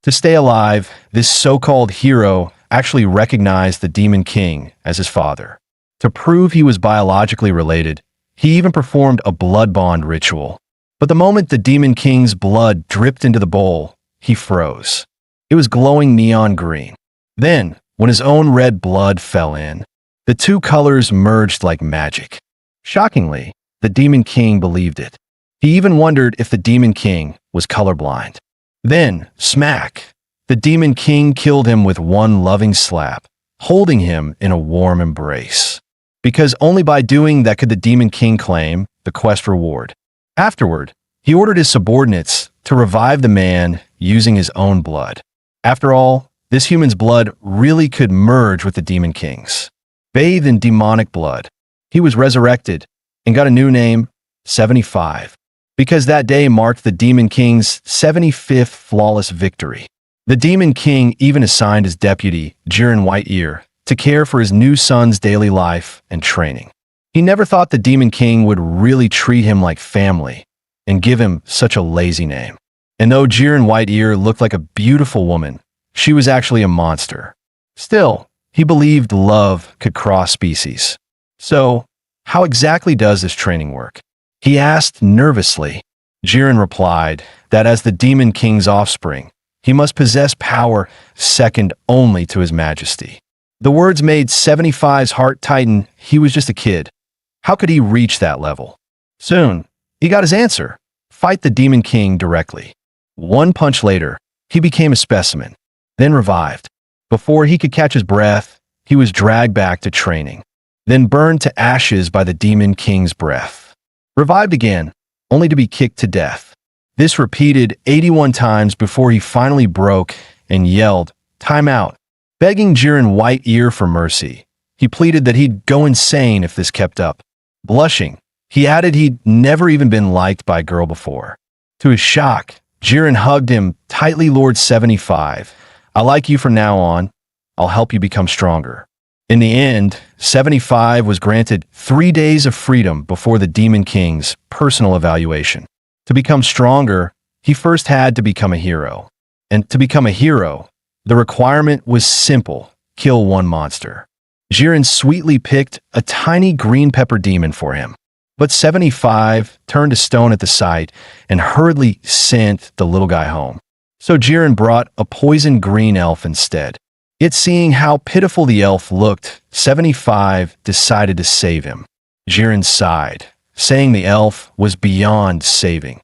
To stay alive, this so-called hero actually recognized the Demon King as his father. To prove he was biologically related, he even performed a blood bond ritual. But the moment the Demon King's blood dripped into the bowl, he froze. It was glowing neon green. Then, when his own red blood fell in, the two colors merged like magic. Shockingly, the Demon King believed it. He even wondered if the Demon King was colorblind. Then, smack! The Demon King killed him with one loving slap, holding him in a warm embrace. Because only by doing that could the Demon King claim the quest reward. Afterward, he ordered his subordinates to revive the man using his own blood. After all, this human's blood really could merge with the Demon King's. Bathed in demonic blood, he was resurrected and got a new name, 75, because that day marked the Demon King's 75th flawless victory. The Demon King even assigned his deputy, Jiren Whiteear, to care for his new son's daily life and training. He never thought the Demon King would really treat him like family and give him such a lazy name. And though Jiren Whiteear looked like a beautiful woman, she was actually a monster. Still, he believed love could cross species. So, how exactly does this training work? He asked nervously. Jiren replied that as the Demon King's offspring, he must possess power second only to his majesty. The words made 75's heart tighten. He was just a kid. How could he reach that level? Soon, he got his answer. Fight the Demon King directly. One punch later, he became a specimen, then revived. Before he could catch his breath, he was dragged back to training, then burned to ashes by the Demon King's breath. Revived again, only to be kicked to death. This repeated 81 times before he finally broke and yelled, "Time out," begging Jiren Whiteear for mercy. He pleaded that he'd go insane if this kept up. Blushing, he added he'd never even been liked by a girl before. To his shock, Jiren hugged him tightly. "Lord 75, I like you from now on. I'll help you become stronger." In the end, 75 was granted 3 days of freedom before the Demon King's personal evaluation. To become stronger, he first had to become a hero. And to become a hero, the requirement was simple: kill one monster. Jiren sweetly picked a tiny green pepper demon for him. But 75 turned to stone at the sight and hurriedly sent the little guy home. So Jiren brought a poison green elf instead. Yet seeing how pitiful the elf looked, 75 decided to save him. Jiren sighed, saying the elf was beyond saving.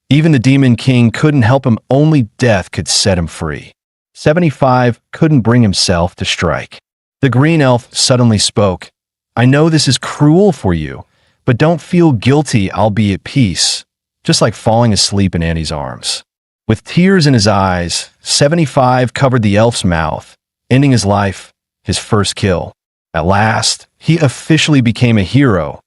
Even the Demon King couldn't help him, only death could set him free. 75 couldn't bring himself to strike. The green elf suddenly spoke. "I know this is cruel for you, but don't feel guilty. I'll be at peace," just like falling asleep in Annie's arms. With tears in his eyes, 75 covered the elf's mouth, ending his life, his first kill. At last, he officially became a hero,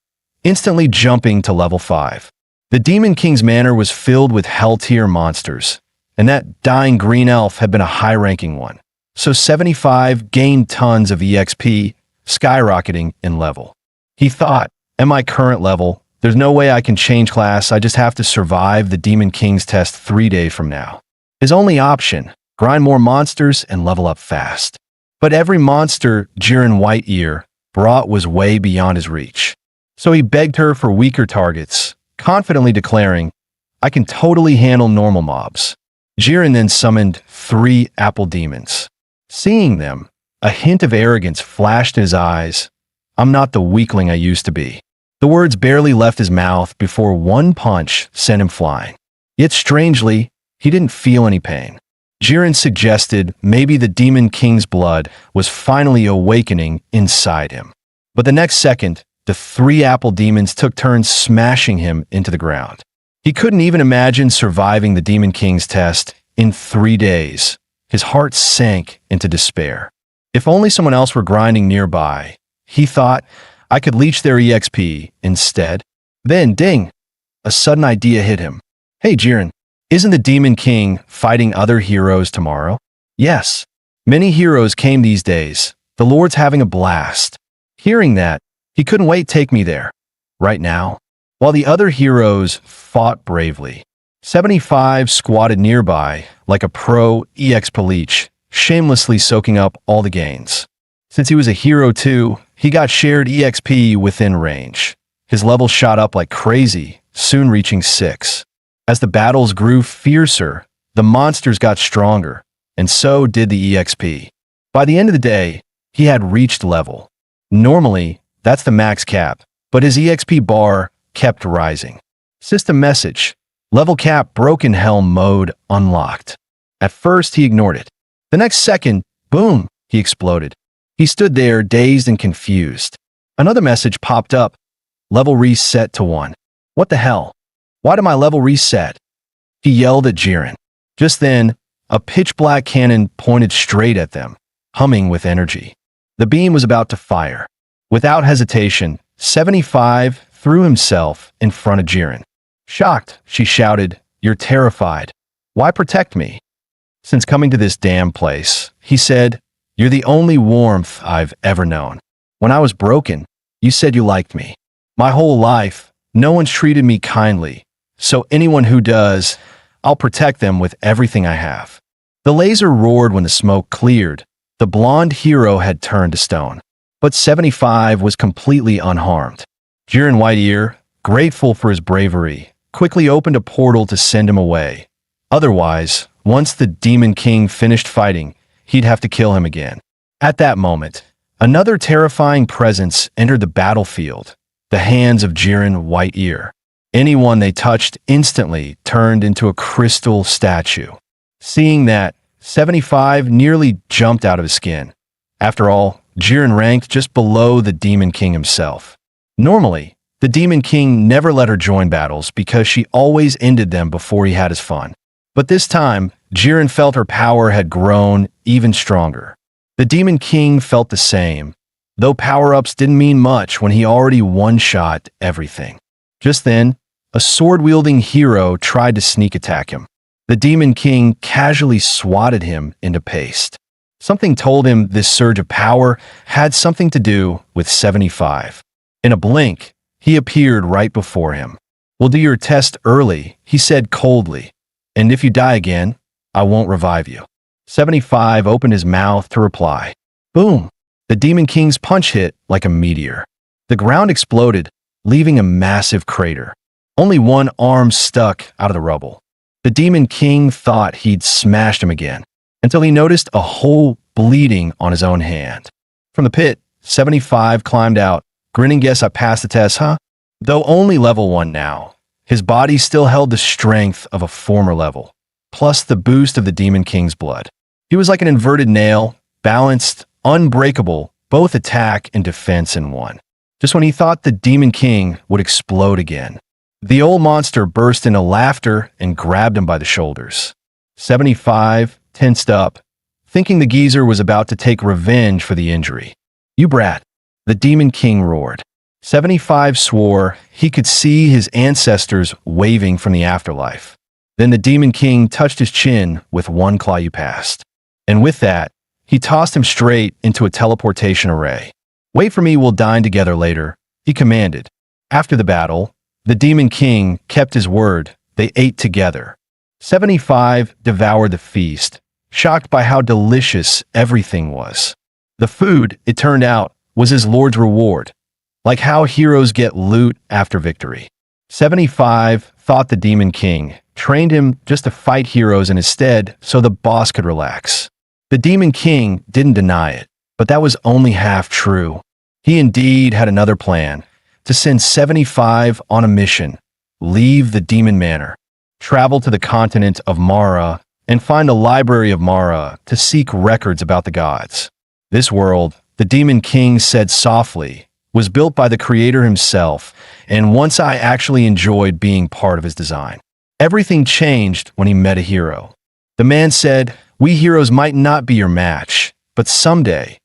instantly jumping to level 5. The Demon King's manor was filled with hell-tier monsters, and that dying green elf had been a high-ranking one. So 75 gained tons of EXP, skyrocketing in level. He thought, at my current level, there's no way I can change class. I just have to survive the Demon King's test 3 days from now. His only option: grind more monsters and level up fast. But every monster Jiren Whiteear brought was way beyond his reach. So he begged her for weaker targets, confidently declaring, "I can totally handle normal mobs." Jiren then summoned 3 apple demons. Seeing them, a hint of arrogance flashed in his eyes. "I'm not the weakling I used to be." The words barely left his mouth before one punch sent him flying. Yet strangely, he didn't feel any pain. Jiren suggested maybe the Demon King's blood was finally awakening inside him. But the next second, the 3 apple demons took turns smashing him into the ground. He couldn't even imagine surviving the Demon King's test in 3 days. His heart sank into despair. If only someone else were grinding nearby, he thought, I could leech their EXP instead. Then, ding, a sudden idea hit him. "Hey Jiren, isn't the Demon King fighting other heroes tomorrow?" "Yes. Many heroes came these days. The Lord's having a blast." Hearing that, he couldn't wait. "Take me there. Right now." While the other heroes fought bravely, 75 squatted nearby, like a pro EX Pelich, shamelessly soaking up all the gains. Since he was a hero too, he got shared EXP within range. His level shot up like crazy, soon reaching 6. As the battles grew fiercer, the monsters got stronger, and so did the EXP. By the end of the day, he had reached level. Normally, that's the max cap, but his EXP bar kept rising. System message: level cap broken helm mode unlocked. At first, he ignored it. The next second, boom, he exploded. He stood there, dazed and confused. Another message popped up. Level reset to 1. What the hell? Why did my level reset? He yelled at Jiren. Just then, a pitch-black cannon pointed straight at them, humming with energy. The beam was about to fire. Without hesitation, 75 threw himself in front of Jiren. Shocked, she shouted, "You're terrified. Why protect me?" "Since coming to this damn place," he said, "you're the only warmth I've ever known. When I was broken, you said you liked me. My whole life, no one's treated me kindly, so anyone who does, I'll protect them with everything I have." The laser roared when the smoke cleared. The blonde hero had turned to stone. But 75 was completely unharmed. Jiren Whiteear, grateful for his bravery, quickly opened a portal to send him away. Otherwise, once the Demon King finished fighting, he'd have to kill him again. At that moment, another terrifying presence entered the battlefield, the hands of Jiren Whiteear. Anyone they touched instantly turned into a crystal statue. Seeing that, 75 nearly jumped out of his skin. After all, Jiren ranked just below the Demon King himself. Normally, the Demon King never let her join battles because she always ended them before he had his fun. But this time, Jiren felt her power had grown even stronger. The Demon King felt the same, though power-ups didn't mean much when he already one-shot everything. Just then, a sword-wielding hero tried to sneak attack him. The Demon King casually swatted him into paste. Something told him this surge of power had something to do with 75. In a blink, he appeared right before him. "We'll do your test early," he said coldly. "And if you die again, I won't revive you." 75 opened his mouth to reply. Boom! The Demon King's punch hit like a meteor. The ground exploded, leaving a massive crater. Only one arm stuck out of the rubble. The Demon King thought he'd smashed him again, until he noticed a hole bleeding on his own hand. From the pit, 75 climbed out, grinning. "Guess I passed the test, huh?" Though only level 1 now, his body still held the strength of a former level, plus the boost of the Demon King's blood. He was like an inverted nail, balanced, unbreakable, both attack and defense in one. Just when he thought the Demon King would explode again, the old monster burst into laughter and grabbed him by the shoulders. 75 tensed up, thinking the geezer was about to take revenge for the injury. "You brat," the Demon King roared. 75 swore he could see his ancestors waving from the afterlife. Then the Demon King touched his chin with one claw you passed. And with that, he tossed him straight into a teleportation array. "Wait for me, we'll dine together later," he commanded. After the battle, the Demon King kept his word. They ate together. 75 devoured the feast, shocked by how delicious everything was. The food, it turned out, was his lord's reward, like how heroes get loot after victory. 75 thought the Demon King trained him just to fight heroes in his stead so the boss could relax. The Demon King didn't deny it, but that was only half true. He indeed had another plan, to send 75 on a mission, leave the Demon Manor, travel to the continent of Mara, and find the Library of Mara to seek records about the gods. This world, the Demon King said softly, was built by the creator himself, and once I actually enjoyed being part of his design. Everything changed when he met a hero. The man said, "We heroes might not be your match, but someday,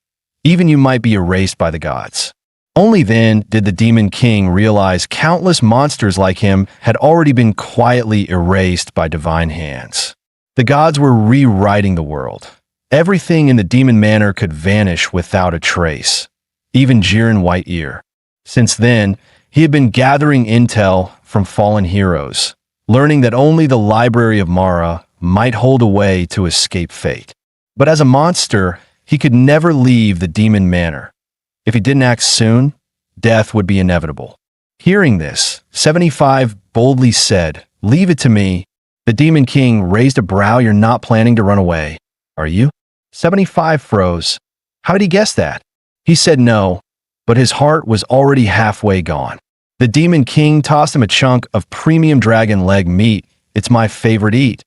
even you might be erased by the gods." Only then did the Demon King realize countless monsters like him had already been quietly erased by divine hands. The gods were rewriting the world. Everything in the Demon Manor could vanish without a trace, even Jiren Whiteear. Since then, he had been gathering intel from fallen heroes, learning that only the library of Mara might hold a way to escape fate. But as a monster, he could never leave the demon manor. If he didn't act soon, death would be inevitable. Hearing this, 75 boldly said, "Leave it to me." The Demon King raised a brow. "You're not planning to run away, are you?" 75 froze. How did he guess that? He said no, but his heart was already halfway gone. The Demon King tossed him a chunk of premium dragon leg meat. "It's my favorite eat.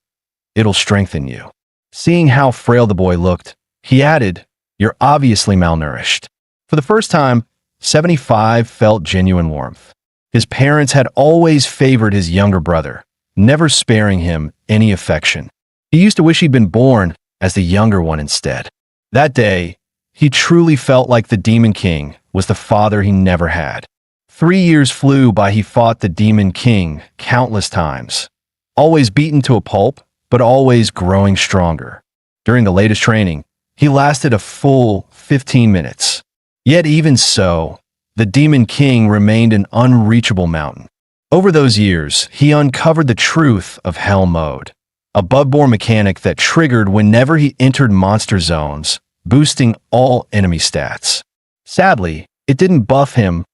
It'll strengthen you." Seeing how frail the boy looked, he added, "You're obviously malnourished." For the first time, 75 felt genuine warmth. His parents had always favored his younger brother, never sparing him any affection. He used to wish he'd been born as the younger one instead. That day, he truly felt like the Demon King was the father he never had. 3 years flew by. He fought the Demon King countless times, always beaten to a pulp, but always growing stronger. During the latest training, he lasted a full 15 minutes. Yet even so, the Demon King remained an unreachable mountain. Over those years, he uncovered the truth of Hell Mode, a bloodborne mechanic that triggered whenever he entered monster zones, boosting all enemy stats. Sadly, it didn't buff him,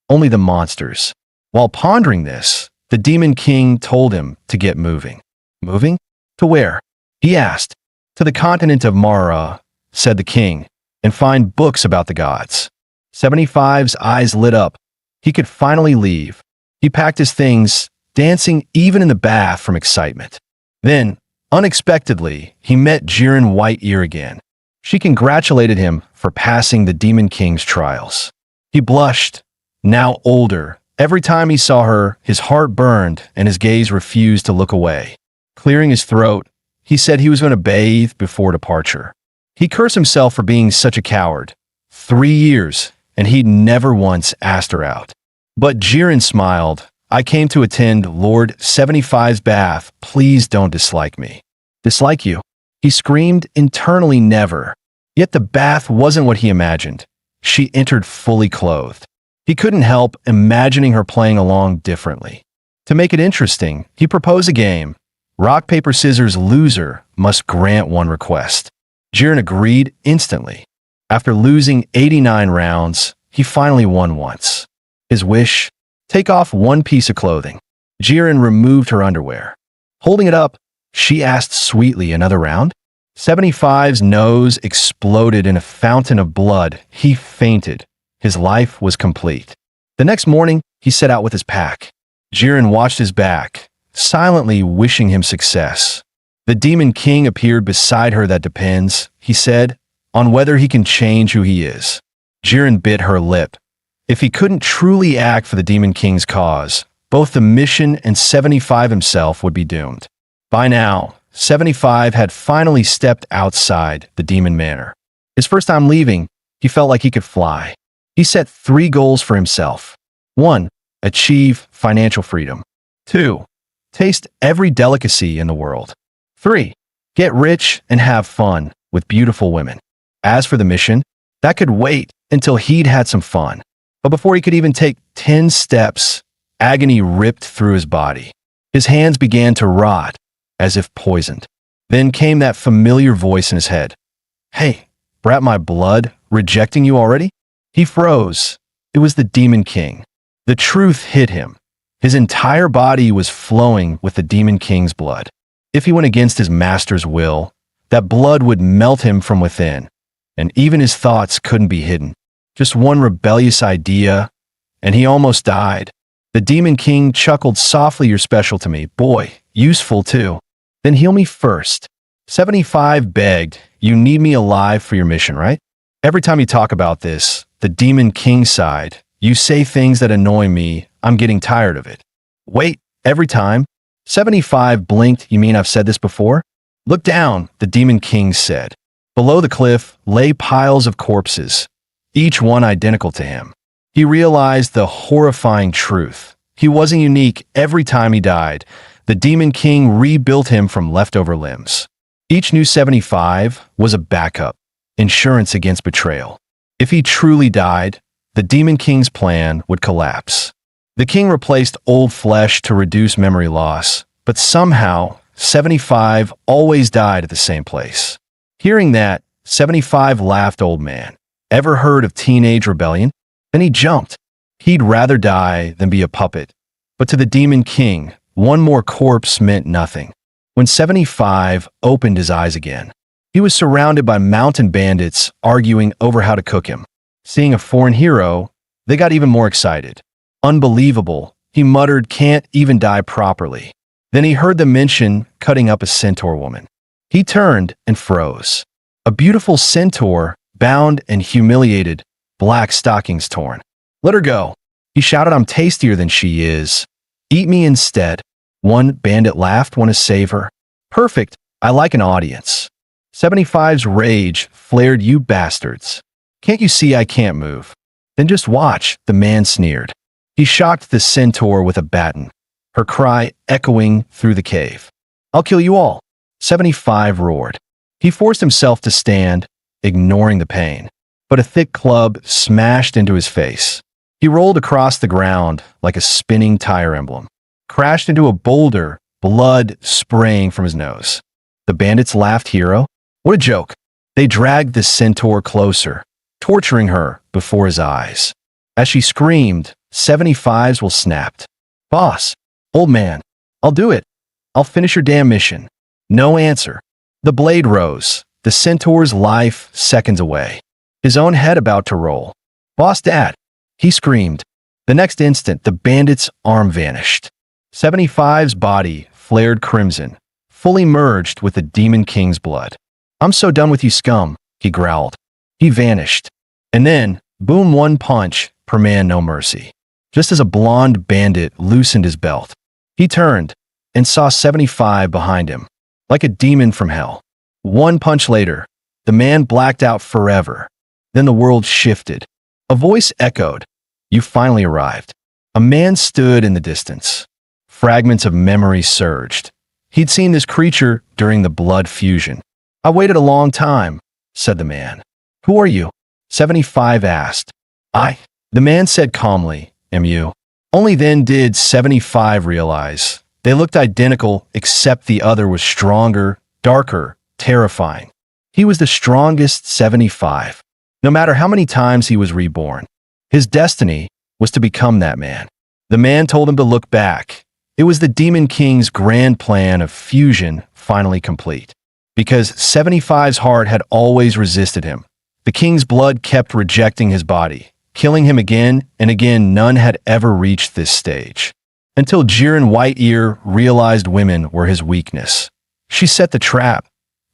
only the monsters. While pondering this, the Demon King told him to get moving. Moving? To where? He asked. "To the continent of Mara," said the king, "and find books about the gods." 75's eyes lit up. He could finally leave. He packed his things, dancing even in the bath from excitement. Then, unexpectedly, he met Jiren White-Ear again. She congratulated him for passing the Demon King's trials. He blushed. Now older, every time he saw her, his heart burned and his gaze refused to look away. Clearing his throat, he said he was going to bathe before departure. He cursed himself for being such a coward. 3 years, and he'd never once asked her out. But Jiren smiled. "I came to attend Lord 75's bath. Please don't dislike me." "Dislike you?" He screamed internally. Never. Yet the bath wasn't what he imagined. She entered fully clothed. He couldn't help imagining her playing along differently. To make it interesting, he proposed a game. Rock, paper, scissors, loser must grant one request. Jiren agreed instantly. After losing 89 rounds, he finally won once. His wish? Take off one piece of clothing. Jiren removed her underwear. Holding it up, she asked sweetly, "Another round?" 75's nose exploded in a fountain of blood. He fainted. His life was complete. The next morning, he set out with his pack. Jiren watched his back, silently wishing him success. The Demon King appeared beside her. "That depends," he said, "on whether he can change who he is." Jiren bit her lip. If he couldn't truly act for the Demon King's cause, both the mission and 75 himself would be doomed. By now, 75 had finally stepped outside the Demon Manor. His first time leaving, he felt like he could fly. He set 3 goals for himself. 1. Achieve financial freedom. 2. Taste every delicacy in the world. 3. Get rich and have fun with beautiful women. As for the mission, that could wait until he'd had some fun. But before he could even take 10 steps, agony ripped through his body. His hands began to rot, as if poisoned. Then came that familiar voice in his head. "Hey, brat, my blood, rejecting you already?" He froze. It was the Demon King. The truth hit him. His entire body was flowing with the Demon King's blood. If he went against his master's will, that blood would melt him from within, and even his thoughts couldn't be hidden. Just one rebellious idea, and he almost died. The Demon King chuckled softly. "You're special to me. Boy, useful too. Then heal me first." 75 begged. "You need me alive for your mission, right? Every time you talk about this, the Demon King sighed. You say things that annoy me. I'm getting tired of it." "Wait, every time?" 75 blinked. "You mean I've said this before?" "Look down," the Demon King said. Below the cliff lay piles of corpses, each one identical to him. He realized the horrifying truth. He wasn't unique. Every time he died, the Demon King rebuilt him from leftover limbs. Each new 75 was a backup, insurance against betrayal. If he truly died, the Demon King's plan would collapse. The king replaced old flesh to reduce memory loss, But somehow, 75 always died at the same place. Hearing that, 75 laughed. Old man, ever heard of teenage rebellion? Then he jumped. He'd rather die than be a puppet. But to the Demon King, one more corpse meant nothing. When 75 opened his eyes again, he was surrounded by mountain bandits arguing over how to cook him. Seeing a foreign hero, they got even more excited. Unbelievable, he muttered, can't even die properly. Then he heard them mention cutting up a centaur woman. He turned and froze. A beautiful centaur, bound and humiliated, black stockings torn. Let her go. He shouted, I'm tastier than she is. Eat me instead. One bandit laughed, want to save her. Perfect, I like an audience. 75's rage flared, you bastards. Can't you see I can't move? Then just watch, the man sneered. He shocked the centaur with a baton, her cry echoing through the cave. I'll kill you all, 75 roared. He forced himself to stand, ignoring the pain, but a thick club smashed into his face. He rolled across the ground like a spinning tire emblem, crashed into a boulder, blood spraying from his nose. The bandits laughed. Hero? What a joke. They dragged the centaur closer, torturing her before his eyes. As she screamed, 75's will snapped. Boss, old man, I'll do it. I'll finish your damn mission. No answer. The blade rose, the centaur's life seconds away. His own head about to roll. Boss Dad, he screamed. The next instant, the bandit's arm vanished. 75's body flared crimson, fully merged with the Demon King's blood. I'm so done with you, scum, he growled. He vanished. And then, boom, one punch, per man, no mercy. Just as a blonde bandit loosened his belt, he turned and saw 75 behind him, like a demon from hell. One punch later, the man blacked out forever. Then the world shifted. A voice echoed, you finally arrived. A man stood in the distance. Fragments of memory surged. He'd seen this creature during the blood fusion. I waited a long time, said the man. Who are you? 75 asked. The man said calmly, am you? Only then did 75 realize. They looked identical, except the other was stronger, darker, terrifying. He was the strongest 75. No matter how many times he was reborn, his destiny was to become that man. The man told him to look back. It was the Demon King's grand plan of fusion finally complete. Because 75's heart had always resisted him. The king's blood kept rejecting his body, killing him again and again. None had ever reached this stage. Until Jiren Whiteear realized women were his weakness. She set the trap,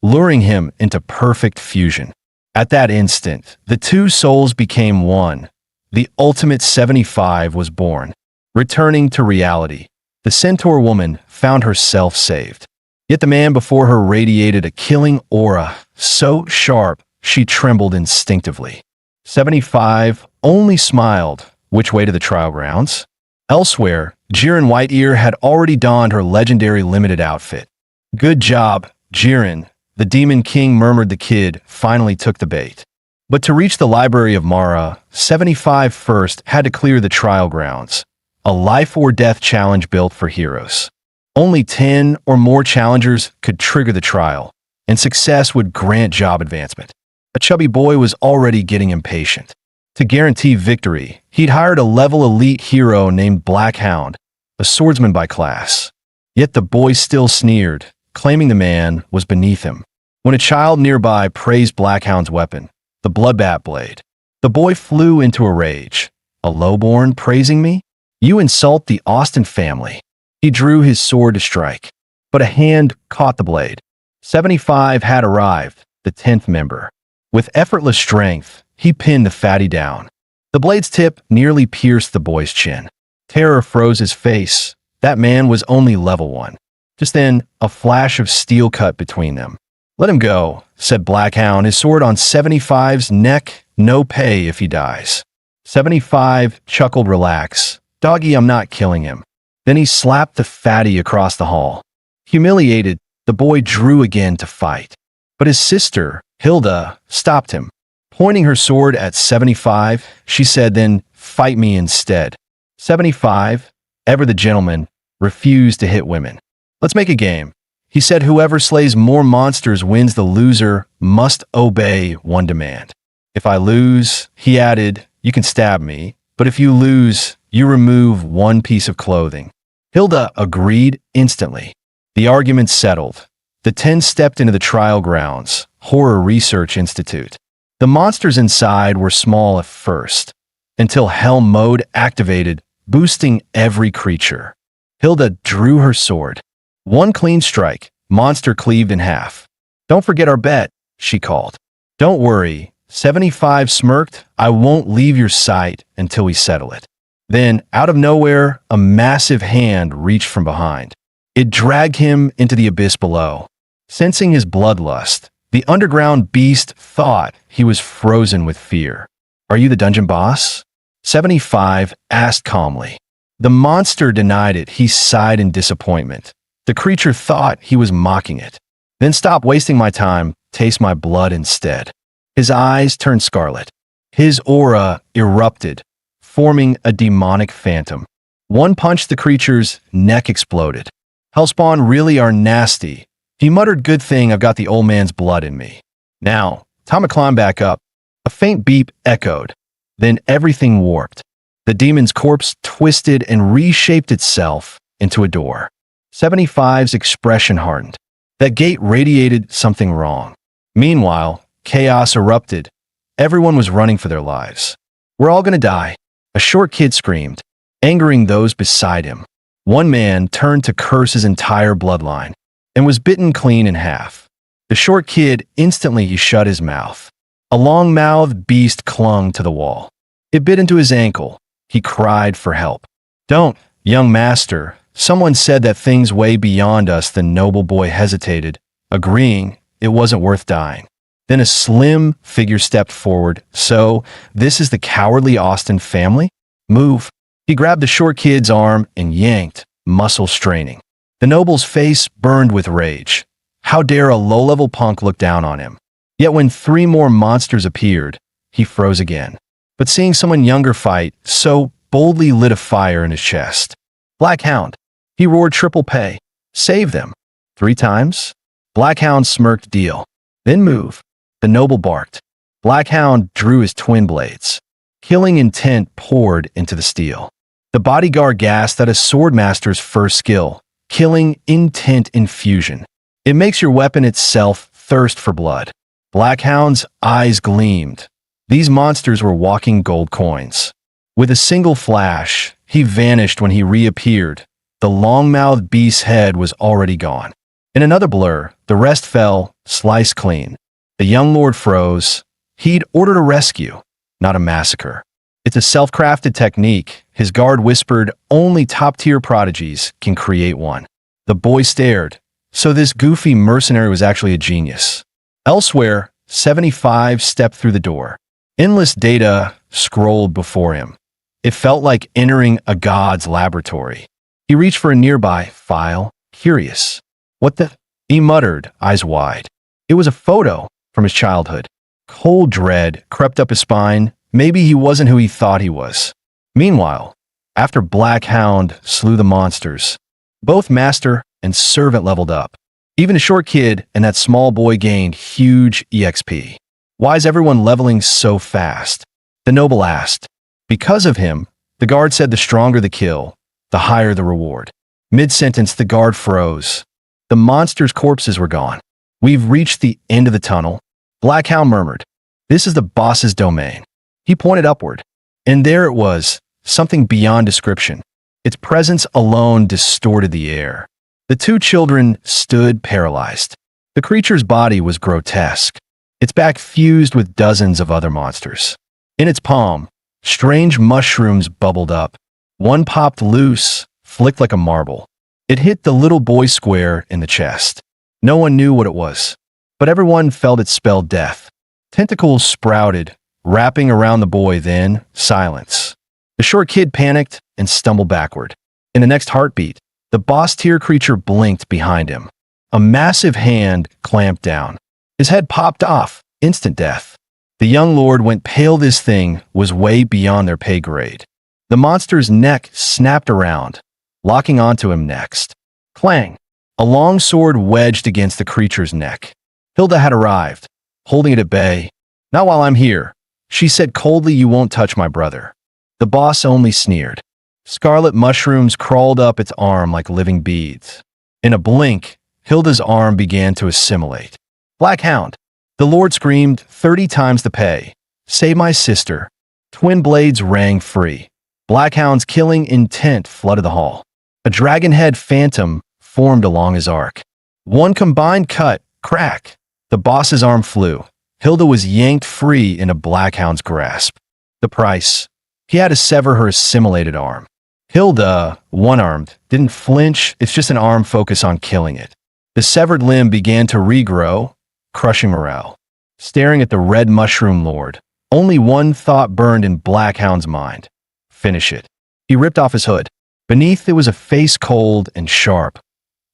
luring him into perfect fusion. At that instant, the two souls became one. The ultimate 75 was born. Returning to reality, the centaur woman found herself saved. Yet the man before her radiated a killing aura, so sharp she trembled instinctively. 75 only smiled. Which way to the trial grounds? Elsewhere, Jiren Whiteear had already donned her legendary limited outfit. Good job, Jiren, the Demon King murmured. The kid finally took the bait. But to reach the library of Mara, 75 first had to clear the trial grounds, a life or death challenge built for heroes. Only 10 or more challengers could trigger the trial, and success would grant job advancement. A chubby boy was already getting impatient. To guarantee victory, he'd hired a level elite hero named Blackhound, a swordsman by class. Yet the boy still sneered, claiming the man was beneath him. When a child nearby praised Blackhound's weapon, the bloodbat blade, the boy flew into a rage. A lowborn praising me? You insult the Austin family. He drew his sword to strike, but a hand caught the blade. 75 had arrived, the 10th member. With effortless strength, he pinned the fatty down. The blade's tip nearly pierced the boy's chin. Terror froze his face. That man was only level 1. Just then, a flash of steel cut between them. Let him go, said Blackhound, his sword on 75's neck. No pay if he dies. 75 chuckled. Relax. Doggy, I'm not killing him. Then he slapped the fatty across the hall. Humiliated, the boy drew again to fight. But his sister, Hilda, stopped him. Pointing her sword at 75, she said, then fight me instead. 75, ever the gentleman, refused to hit women. Let's make a game. He said whoever slays more monsters wins. The loser must obey one demand. If I lose, he added, you can stab me, but if you lose, you remove one piece of clothing. Hilda agreed instantly. The argument settled. The 10 stepped into the trial grounds, Horror Research Institute. The monsters inside were small at first, until Hell Mode activated, boosting every creature. Hilda drew her sword. One clean strike, monster cleaved in half. Don't forget our bet, she called. Don't worry, 75 smirked, I won't leave your sight until we settle it. Then, out of nowhere, a massive hand reached from behind. It dragged him into the abyss below. Sensing his bloodlust, the underground beast thought he was frozen with fear. Are you the dungeon boss? 75 asked calmly. The monster denied it. He sighed in disappointment. The creature thought he was mocking it. Then stop wasting my time, taste my blood instead. His eyes turned scarlet. His aura erupted, forming a demonic phantom. One punch, the creature's neck exploded. Hellspawn really are nasty. He muttered, good thing I've got the old man's blood in me. Now, time to climb back up. A faint beep echoed. Then everything warped. The demon's corpse twisted and reshaped itself into a door. 75's expression hardened. That gate radiated something wrong. Meanwhile, chaos erupted. Everyone was running for their lives. We're all gonna die. A short kid screamed, angering those beside him. One man turned to curse his entire bloodline and was bitten clean in half. The short kid instantly shut his mouth. A long-mouthed beast clung to the wall. It bit into his ankle. He cried for help. Don't, young master. Someone said that things way beyond us. The noble boy hesitated, agreeing it wasn't worth dying. Then a slim figure stepped forward. So, this is the cowardly Austin family? Move. He grabbed the short kid's arm and yanked, muscle straining. The noble's face burned with rage. How dare a low-level punk look down on him? Yet when 3 more monsters appeared, he froze again. But seeing someone younger fight so boldly lit a fire in his chest. Black Hound. He roared, triple pay. Save them. 3 times? Black Hound smirked, deal. Then move. The noble barked. Black Hound drew his twin blades. Killing intent poured into the steel. The bodyguard gasped at a swordmaster's first skill, killing intent infusion. It makes your weapon itself thirst for blood. Black Hound's eyes gleamed. These monsters were walking gold coins. With a single flash, he vanished. When he reappeared, the long-mouthed beast's head was already gone. In another blur, the rest fell, sliced clean. The young lord froze. He'd ordered a rescue, not a massacre. It's a self-crafted technique. His guard whispered, only top-tier prodigies can create one. The boy stared. So this goofy mercenary was actually a genius. Elsewhere, 75 stepped through the door. Endless data scrolled before him. It felt like entering a god's laboratory. He reached for a nearby file, curious. What the? He muttered, eyes wide. It was a photo from his childhood. Cold dread crept up his spine. Maybe he wasn't who he thought he was. Meanwhile, after Black Hound slew the monsters, both master and servant leveled up. Even a short kid and that small boy gained huge EXP. Why is everyone leveling so fast? The noble asked. Because of him, the guard said, the stronger the kill, the higher the reward. Mid-sentence, the guard froze. The monsters' corpses were gone. We've reached the end of the tunnel. Black Hound murmured. This is the boss's domain. He pointed upward. And there it was, something beyond description. Its presence alone distorted the air. The 2 children stood paralyzed. The creature's body was grotesque. Its back fused with dozens of other monsters. In its palm, strange mushrooms bubbled up. One popped loose, flicked like a marble. It hit the little boy square in the chest. No one knew what it was, but everyone felt it spelled death. Tentacles sprouted, wrapping around the boy, then silence. The short kid panicked and stumbled backward. In the next heartbeat, the boss-tier creature blinked behind him. A massive hand clamped down. His head popped off, instant death. The young lord went pale. This thing was way beyond their pay grade. The monster's neck snapped around, locking onto him next. Clang! a long sword wedged against the creature's neck. Hilda had arrived, holding it at bay. "Not while I'm here," she said coldly. "You won't touch my brother." The boss only sneered. Scarlet mushrooms crawled up its arm like living beads. In a blink, Hilda's arm began to assimilate. "Black Hound!" The Lord screamed, 30 times the pay. "Save my sister." Twin blades rang free. Black Hound's killing intent flooded the hall. A dragon-head phantom formed along his arc. One combined cut, crack. The boss's arm flew. Hilda was yanked free in a Black Hound's grasp. The price? He had to sever her assimilated arm. Hilda, one-armed, didn't flinch. It's just an arm focus on killing it. The severed limb began to regrow, crushing morale. Staring at the red mushroom lord, only one thought burned in Black Hound's mind. Finish it. He ripped off his hood. Beneath it was a face cold and sharp,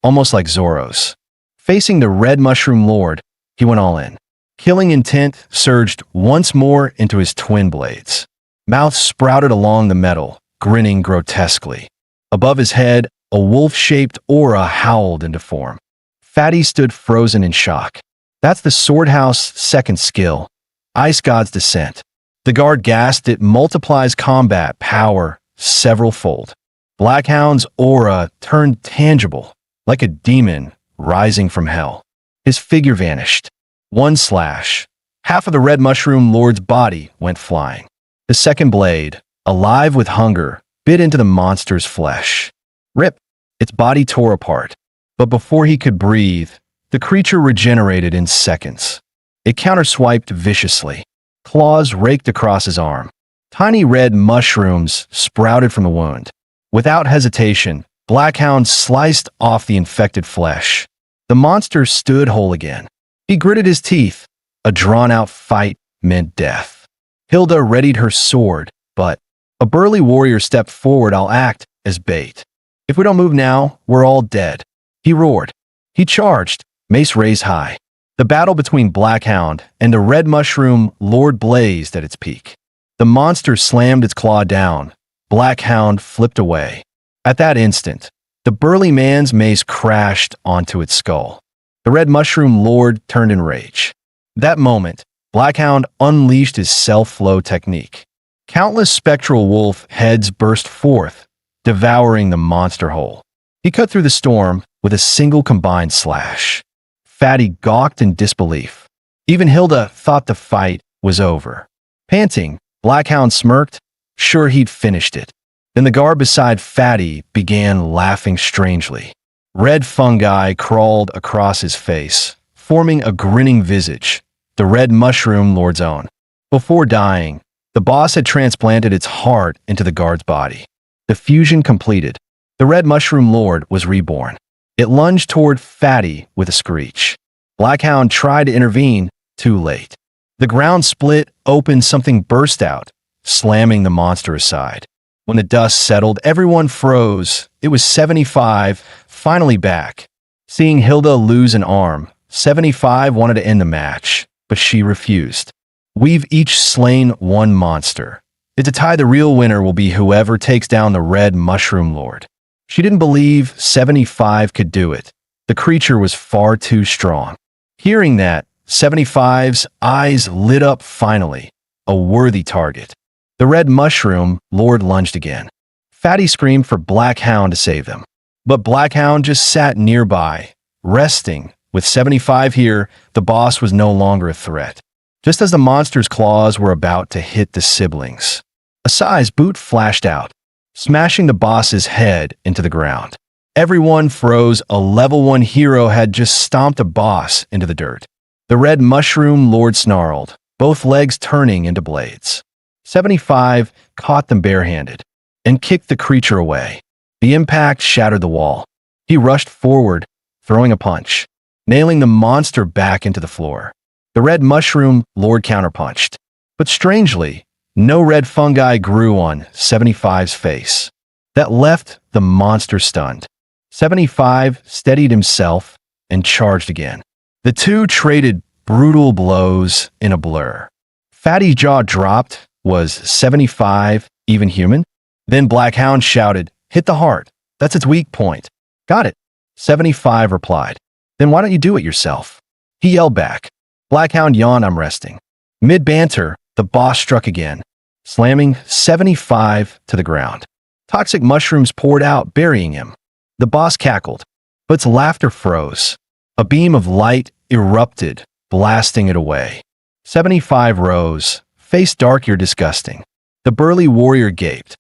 almost like Zoro's. Facing the red mushroom lord, he went all in. Killing intent surged once more into his twin blades. Mouth sprouted along the metal, grinning grotesquely. Above his head, a wolf-shaped aura howled into form. Fatty stood frozen in shock. That's the Swordhouse second skill, Ice God's Descent. The guard gasped. It multiplies combat power several-fold. Black Hound's aura turned tangible, like a demon rising from hell. His figure vanished. One slash. Half of the red mushroom lord's body went flying. The second blade, alive with hunger, bit into the monster's flesh. Rip! Its body tore apart. But before he could breathe, the creature regenerated in seconds. It counterswiped viciously. Claws raked across his arm. Tiny red mushrooms sprouted from the wound. Without hesitation, Black Hound sliced off the infected flesh. The monster stood whole again. He gritted his teeth. A drawn-out fight meant death. Hilda readied her sword, but a burly warrior stepped forward. "I'll act as bait. If we don't move now, we're all dead." He roared. He charged, mace raised high. The battle between Black Hound and the red mushroom lord blazed at its peak. The monster slammed its claw down. Black Hound flipped away. At that instant, the burly man's mace crashed onto its skull. The red mushroom lord turned in rage. That moment, Black Hound unleashed his self-flow technique. Countless spectral wolf heads burst forth, devouring the monster whole. He cut through the storm with a single combined slash. Fatty gawked in disbelief. Even Hilda thought the fight was over. Panting, Black Hound smirked, sure he'd finished it. Then the guard beside Fatty began laughing strangely. Red fungi crawled across his face, forming a grinning visage, the red mushroom lord's own. Before dying, the boss had transplanted its heart into the guard's body. The fusion completed. The red mushroom lord was reborn. It lunged toward Fatty with a screech. Black Hound tried to intervene, too late. The ground split open, something burst out, slamming the monster aside. When the dust settled, everyone froze. It was 75, finally back. Seeing Hilda lose an arm, 75 wanted to end the match, but she refused. "We've each slain one monster. It's a tie. The real winner will be whoever takes down the red mushroom lord." She didn't believe 75 could do it. The creature was far too strong. Hearing that, 75's eyes lit up finally. A worthy target. The red mushroom lord lunged again. Fatty screamed for Black Hound to save them. But Black Hound just sat nearby, resting. With 75 here, the boss was no longer a threat. Just as the monster's claws were about to hit the siblings, a size boot flashed out, smashing the boss's head into the ground. Everyone froze. A level 1 hero had just stomped a boss into the dirt. The red mushroom lord snarled, both legs turning into blades. 75 caught them barehanded and kicked the creature away. The impact shattered the wall. He rushed forward, throwing a punch, nailing the monster back into the floor. The red mushroom lord counterpunched. But strangely, no red fungi grew on 75's face. That left the monster stunned. 75 steadied himself and charged again. The two traded brutal blows in a blur. Fatty's jaw dropped. Was 75 even human? Then Black Hound shouted, "Hit the heart. That's its weak point." "Got it." 75 replied, "Then why don't you do it yourself?" He yelled back. Blackhound yawned, "I'm resting." Mid-banter, the boss struck again, slamming 75 to the ground. Toxic mushrooms poured out, burying him. The boss cackled, but its laughter froze. A beam of light erupted, blasting it away. 75 rose, face dark, "You're disgusting." The burly warrior gaped.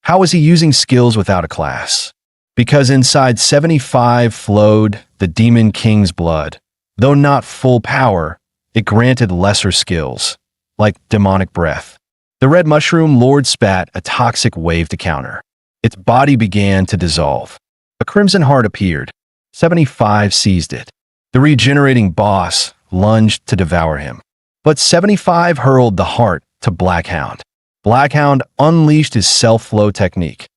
How was he using skills without a class? Because inside 75 flowed the Demon King's blood. Though not full power, it granted lesser skills, like demonic breath. The red mushroom lord spat a toxic wave to counter. Its body began to dissolve. A crimson heart appeared. 75 seized it. The regenerating boss lunged to devour him. But 75 hurled the heart to Blackhound. Blackhound unleashed his self-flow technique.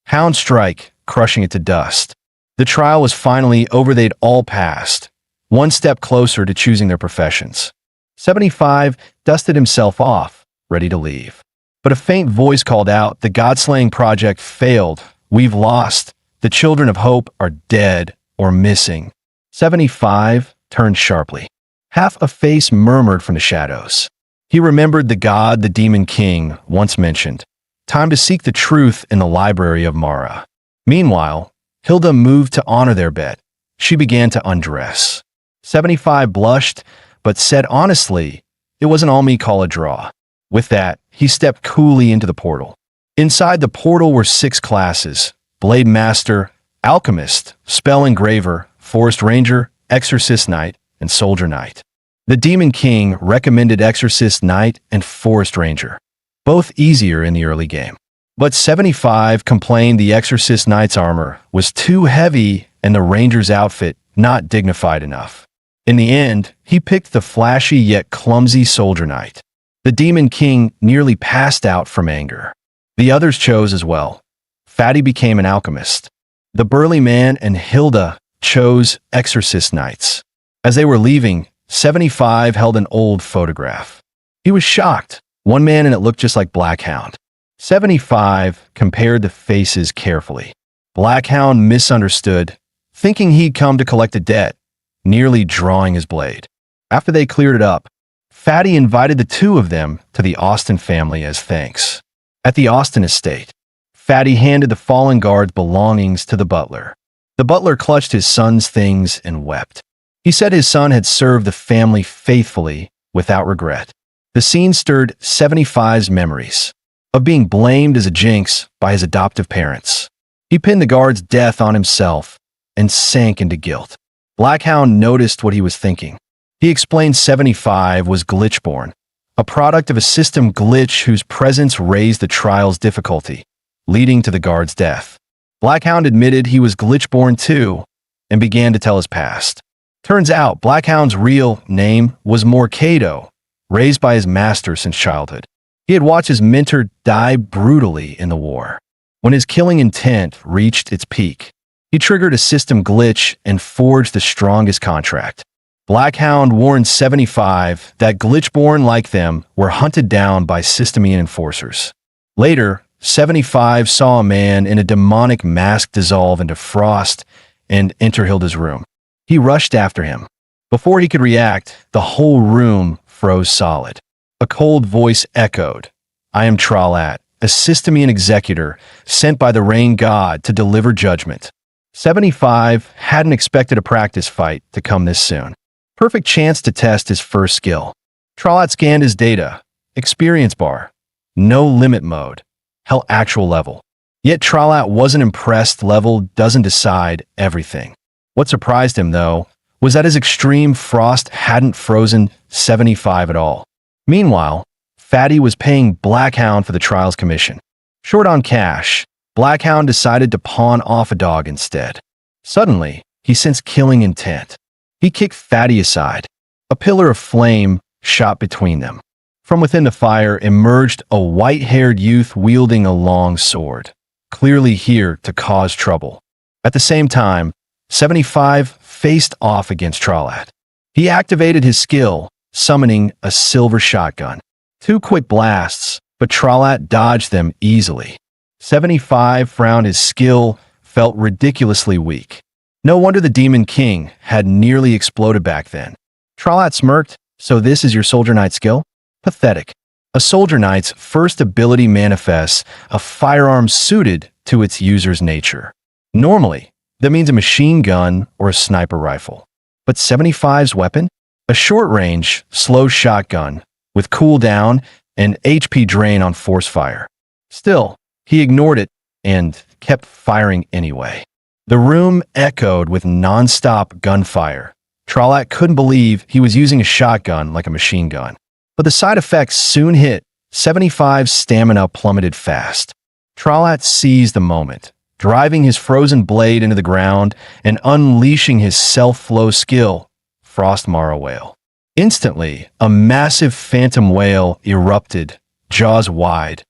Hound strike, crushing it to dust. The trial was finally over. They'd all passed, one step closer to choosing their professions. 75 dusted himself off, ready to leave. But a faint voice called out, "The God-slaying project failed. We've lost. The children of hope are dead or missing." 75 turned sharply. Half a face murmured from the shadows. He remembered the god the Demon King once mentioned. Time to seek the truth in the library of Mara. Meanwhile, Hilda moved to honor their bet. She began to undress. 75 blushed, but said honestly, "It wasn't all me, call a draw." With that, he stepped coolly into the portal. Inside the portal were 6 classes: Blade Master, Alchemist, Spell Engraver, Forest Ranger, Exorcist Knight, and Soldier Knight. The Demon King recommended Exorcist Knight and Forest Ranger, both easier in the early game. But 75 complained the Exorcist Knight's armor was too heavy and the Ranger's outfit not dignified enough. In the end, he picked the flashy yet clumsy Soldier Knight. The Demon King nearly passed out from anger. The others chose as well. Fatty became an alchemist. The burly man and Hilda chose Exorcist Knights. As they were leaving, 75 held an old photograph. He was shocked. One man and it looked just like Blackhound. 75 compared the faces carefully. Blackhound misunderstood, thinking he'd come to collect a debt, nearly drawing his blade. After they cleared it up, Fatty invited the two of them to the Austin family as thanks. At the Austin estate, Fatty handed the fallen guard's belongings to the butler. The butler clutched his son's things and wept. He said his son had served the family faithfully, without regret. The scene stirred 75's memories of being blamed as a jinx by his adoptive parents. He pinned the guard's death on himself and sank into guilt. Blackhound noticed what he was thinking. He explained 75 was glitchborn, a product of a system glitch whose presence raised the trial's difficulty, leading to the guard's death. Blackhound admitted he was glitchborn too and began to tell his past. Turns out Blackhound's real name was Morcado, raised by his master since childhood. He had watched his mentor die brutally in the war. When his killing intent reached its peak, he triggered a system glitch and forged the strongest contract. Blackhound warned 75 that glitchborn like them were hunted down by Systemian enforcers. Later, 75 saw a man in a demonic mask dissolve into frost and enter Hilda's room. He rushed after him. Before he could react, the whole room froze solid. A cold voice echoed, "I am Tralat, a Systemian executor sent by the rain god to deliver judgment." 75 hadn't expected a practice fight to come this soon. Perfect chance to test his first skill. Tralat scanned his data. Experience bar. No limit mode. Hell, actual level. Yet Tralat wasn't impressed. Level doesn't decide everything. What surprised him, though, was that his extreme frost hadn't frozen 75 at all. Meanwhile, Fatty was paying Blackhound for the trial's commission. Short on cash, Blackhound decided to pawn off a dog instead. Suddenly, he sensed killing intent. He kicked Fatty aside. A pillar of flame shot between them. From within the fire emerged a white-haired youth wielding a long sword, clearly here to cause trouble. At the same time, 75 faced off against Tralat. He activated his skill, summoning a silver shotgun. 2 quick blasts, but Tralat dodged them easily. 75 frowned. His skill felt ridiculously weak. No wonder the Demon King had nearly exploded back then. Tralat smirked. So this is your Soldier Knight skill? Pathetic. A Soldier Knight's first ability manifests a firearm suited to its user's nature. Normally, that means a machine gun or a sniper rifle. But 75's weapon? A short-range, slow shotgun with cooldown and HP drain on force fire. Still, he ignored it and kept firing anyway. The room echoed with non-stop gunfire. Tralat couldn't believe he was using a shotgun like a machine gun. But the side effects soon hit. 75's stamina plummeted fast. Tralat seized the moment, driving his frozen blade into the ground and unleashing his self-flow skill, Frostmara Whale. Instantly, a massive phantom whale erupted, jaws wide,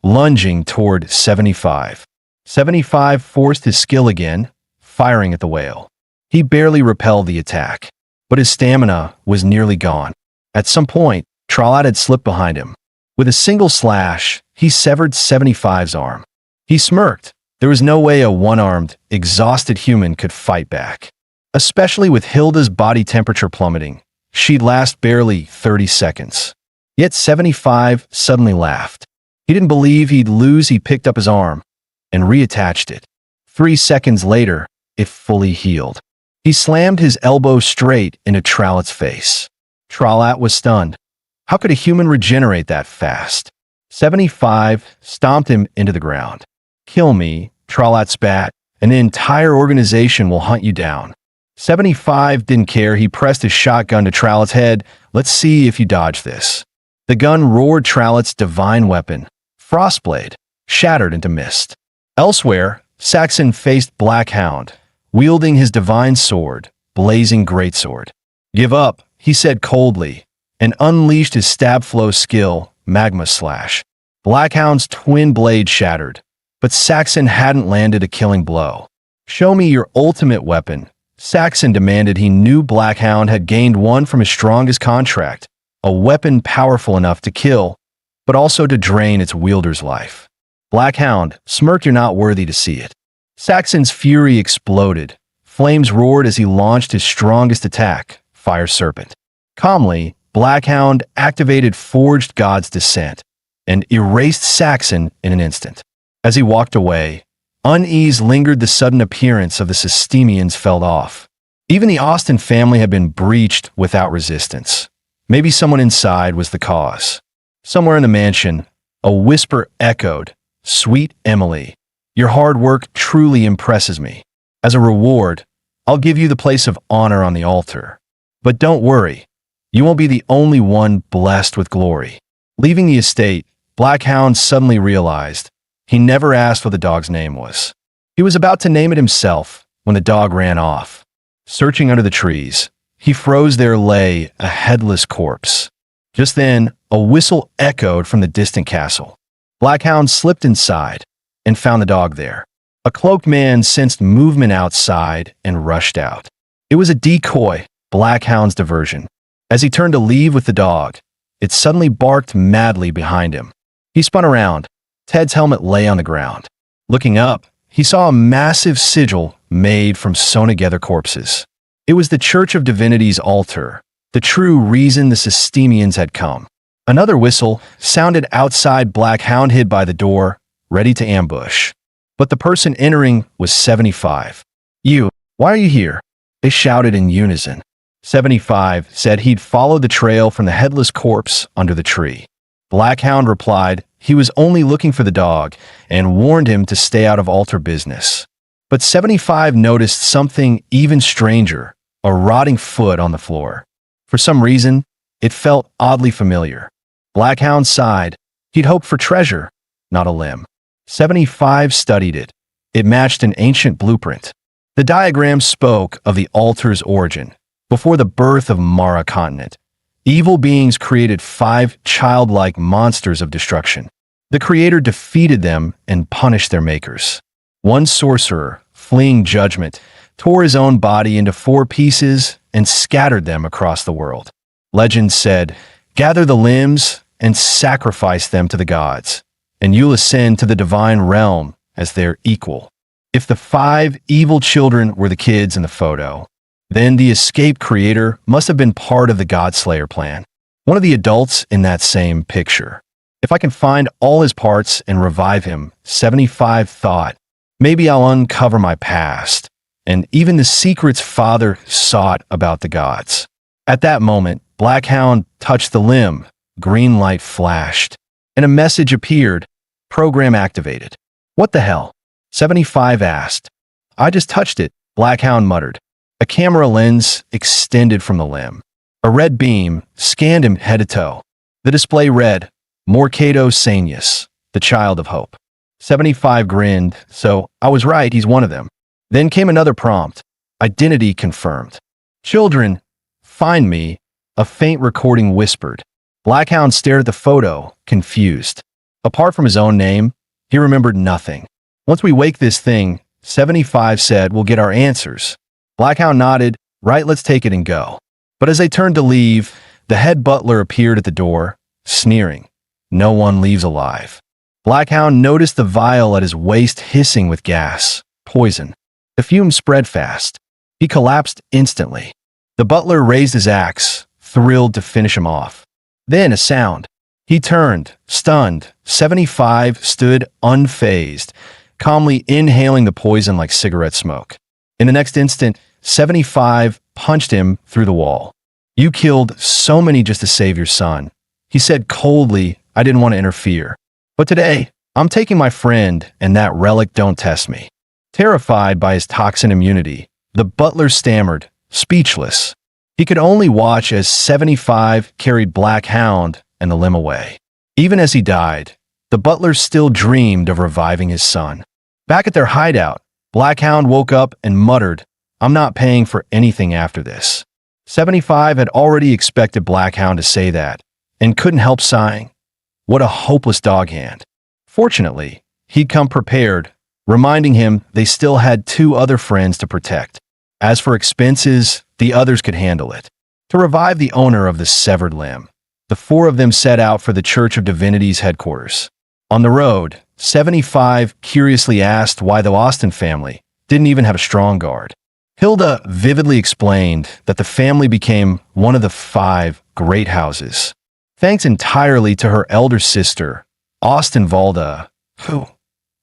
lunging toward 75. 75 forced his skill again, firing at the whale. He barely repelled the attack, but his stamina was nearly gone. At some point, Tralat had slipped behind him. With a single slash, he severed 75's arm. He smirked. There was no way a one-armed, exhausted human could fight back. Especially with Hilda's body temperature plummeting. She'd last barely 30 seconds. Yet 75 suddenly laughed. He didn't believe he'd lose. He picked up his arm and reattached it. 3 seconds later, it fully healed. He slammed his elbow straight into Tralat's face. Tralat was stunned. How could a human regenerate that fast? 75 stomped him into the ground. Kill me, Tralat spat, and the entire organization will hunt you down. 75 didn't care. He pressed his shotgun to Tralat's head. Let's see if you dodge this. The gun roared. Tralat's divine weapon, Frostblade, shattered into mist. Elsewhere, Saxon faced Blackhound, wielding his divine sword, Blazing Greatsword. Give up, he said coldly, and unleashed his stab flow skill, Magma Slash. Blackhound's twin blade shattered, but Saxon hadn't landed a killing blow. Show me your ultimate weapon, Saxon demanded. He knew Blackhound had gained one from his strongest contract, a weapon powerful enough to kill, but also to drain its wielder's life. Blackhound smirked. You're not worthy to see it. Saxon's fury exploded. Flames roared as he launched his strongest attack, Fire Serpent. Calmly, Blackhound activated Forged God's Descent and erased Saxon in an instant. As he walked away, unease lingered. The sudden appearance of the Systemians fell off. Even the Austin family had been breached without resistance. Maybe someone inside was the cause. Somewhere in the mansion, a whisper echoed, "Sweet Emily, your hard work truly impresses me. As a reward, I'll give you the place of honor on the altar. But don't worry, you won't be the only one blessed with glory." Leaving the estate, Blackhound suddenly realized he never asked what the dog's name was. He was about to name it himself when the dog ran off. Searching under the trees, he froze. There lay a headless corpse. Just then, a whistle echoed from the distant castle. Blackhound slipped inside and found the dog there. A cloaked man sensed movement outside and rushed out. It was a decoy, Blackhound's diversion. As he turned to leave with the dog, it suddenly barked madly behind him. He spun around. Ted's helmet lay on the ground. Looking up, he saw a massive sigil made from sewn-together corpses. It was the Church of Divinity's altar, the true reason the Systemians had come. Another whistle sounded outside. Blackhound hid by the door, ready to ambush. But the person entering was 75. "You, why are you here?" they shouted in unison. 75 said he'd followed the trail from the headless corpse under the tree. Blackhound replied he was only looking for the dog and warned him to stay out of altar business. But 75 noticed something even stranger, a rotting foot on the floor. For some reason, it felt oddly familiar. Blackhound sighed. He'd hoped for treasure, not a limb. 75 studied it. It matched an ancient blueprint. The diagram spoke of the altar's origin. Before the birth of Mara continent, evil beings created 5 childlike monsters of destruction. The creator defeated them and punished their makers. One sorcerer, fleeing judgment, tore his own body into 4 pieces and scattered them across the world. Legend said, "Gather the limbs and sacrifice them to the gods, and you'll ascend to the divine realm as their equal." If the 5 evil children were the kids in the photo, then the escape creator must have been part of the Godslayer plan, one of the adults in that same picture. If I can find all his parts and revive him, 75 thought, maybe I'll uncover my past, and even the secrets father sought about the gods. At that moment, Blackhound touched the limb, green light flashed, and a message appeared, program activated. What the hell? 75 asked. I just touched it, Blackhound muttered. A camera lens extended from the limb. A red beam scanned him head to toe. The display read, Morcato Sanius, the child of hope. 75 grinned, so I was right, he's one of them. Then came another prompt, identity confirmed. Children, find me, a faint recording whispered. Blackhound stared at the photo, confused. Apart from his own name, he remembered nothing. Once we wake this thing, 75 said, we'll get our answers. Blackhound nodded, right, let's take it and go. But as they turned to leave, the head butler appeared at the door, sneering. No one leaves alive. Blackhound noticed the vial at his waist hissing with gas, poison. The fumes spread fast. He collapsed instantly. The butler raised his axe, thrilled to finish him off. Then a sound. He turned, stunned. 75 stood unfazed, calmly inhaling the poison like cigarette smoke. In the next instant, 75 punched him through the wall. You killed so many just to save your son. He said coldly, I didn't want to interfere. But today, I'm taking my friend, and that relic don't test me. Terrified by his toxin immunity, the butler stammered, speechless. He could only watch as 75 carried Blackhound and the limb away. Even as he died, the butler still dreamed of reviving his son. Back at their hideout, Blackhound woke up and muttered, I'm not paying for anything after this. 75 had already expected Blackhound to say that, and couldn't help sighing. What a hopeless dog hand. Fortunately, he'd come prepared, reminding him they still had 2 other friends to protect. As for expenses, the others could handle it. To revive the owner of the severed limb, the 4 of them set out for the Church of Divinity's headquarters. On the road, 75 curiously asked why the Austen family didn't even have a strong guard. Hilda vividly explained that the family became one of the 5 great houses, thanks entirely to her elder sister, Austen Valda, who,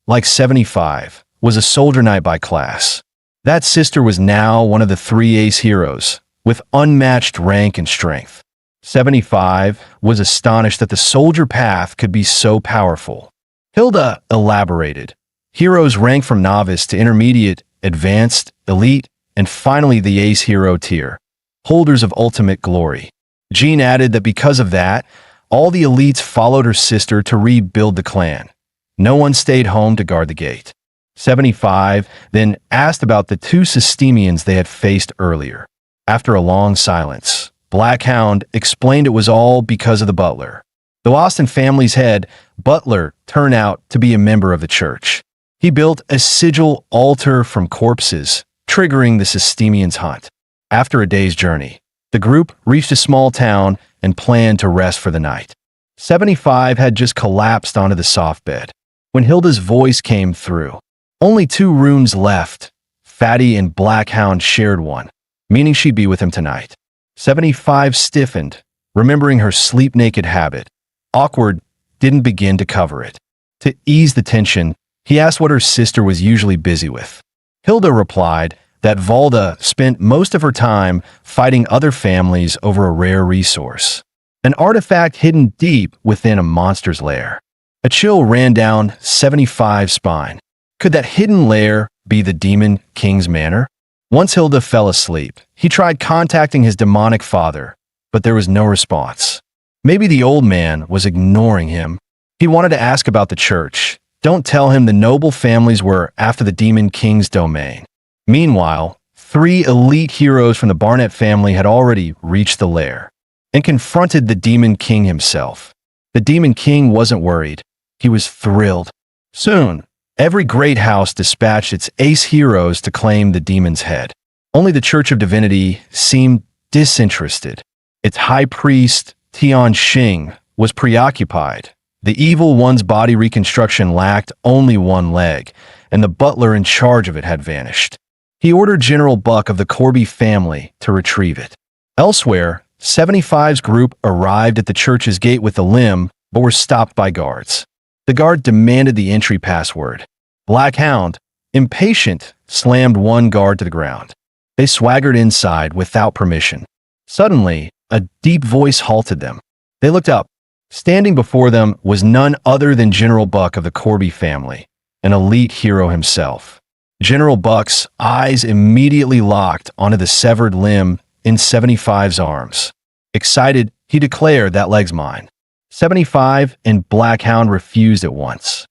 like 75, was a soldier knight by class. That sister was now one of the 3 ace heroes, with unmatched rank and strength. 75 was astonished that the soldier path could be so powerful. Hilda elaborated. Heroes rank from novice to intermediate, advanced, elite, and finally the ace hero tier, holders of ultimate glory. Jean added that because of that, all the elites followed her sister to rebuild the clan. No one stayed home to guard the gate. 75 then asked about the 2 Systemians they had faced earlier. After a long silence, Blackhound explained it was all because of the butler. The Austen family's head, Butler, turned out to be a member of the church. He built a sigil altar from corpses, triggering the Systemians' hunt. After a day's journey, the group reached a small town and planned to rest for the night. 75 had just collapsed onto the soft bed when Hilda's voice came through. Only 2 rooms left. Fatty and Blackhound shared one, meaning she'd be with him tonight. 75 stiffened, remembering her sleep-naked habit. Awkward didn't begin to cover it. To ease the tension, he asked what her sister was usually busy with. Hilda replied that Valda spent most of her time fighting other families over a rare resource, an artifact hidden deep within a monster's lair. A chill ran down 75's spine. Could that hidden lair be the Demon King's manor? Once Hilda fell asleep, he tried contacting his demonic father, but there was no response. Maybe the old man was ignoring him. He wanted to ask about the church. Don't tell him the noble families were after the Demon King's domain. Meanwhile, 3 elite heroes from the Barnett family had already reached the lair and confronted the Demon King himself. The Demon King wasn't worried. He was thrilled. Soon, every great house dispatched its ace heroes to claim the demon's head. Only the Church of Divinity seemed disinterested. Its high priest, Tian Xing, was preoccupied. The evil one's body reconstruction lacked only one leg, and the butler in charge of it had vanished. He ordered General Buck of the Corby family to retrieve it. Elsewhere, 75's group arrived at the church's gate with the limb, but were stopped by guards. The guard demanded the entry password. Black Hound, impatient, slammed one guard to the ground. They swaggered inside without permission. Suddenly, a deep voice halted them. They looked up. Standing before them was none other than General Buck of the Corby family, an elite hero himself. General Buck's eyes immediately locked onto the severed limb in 75's arms. Excited, he declared, "That leg's mine." 75 and Black Hound refused at once.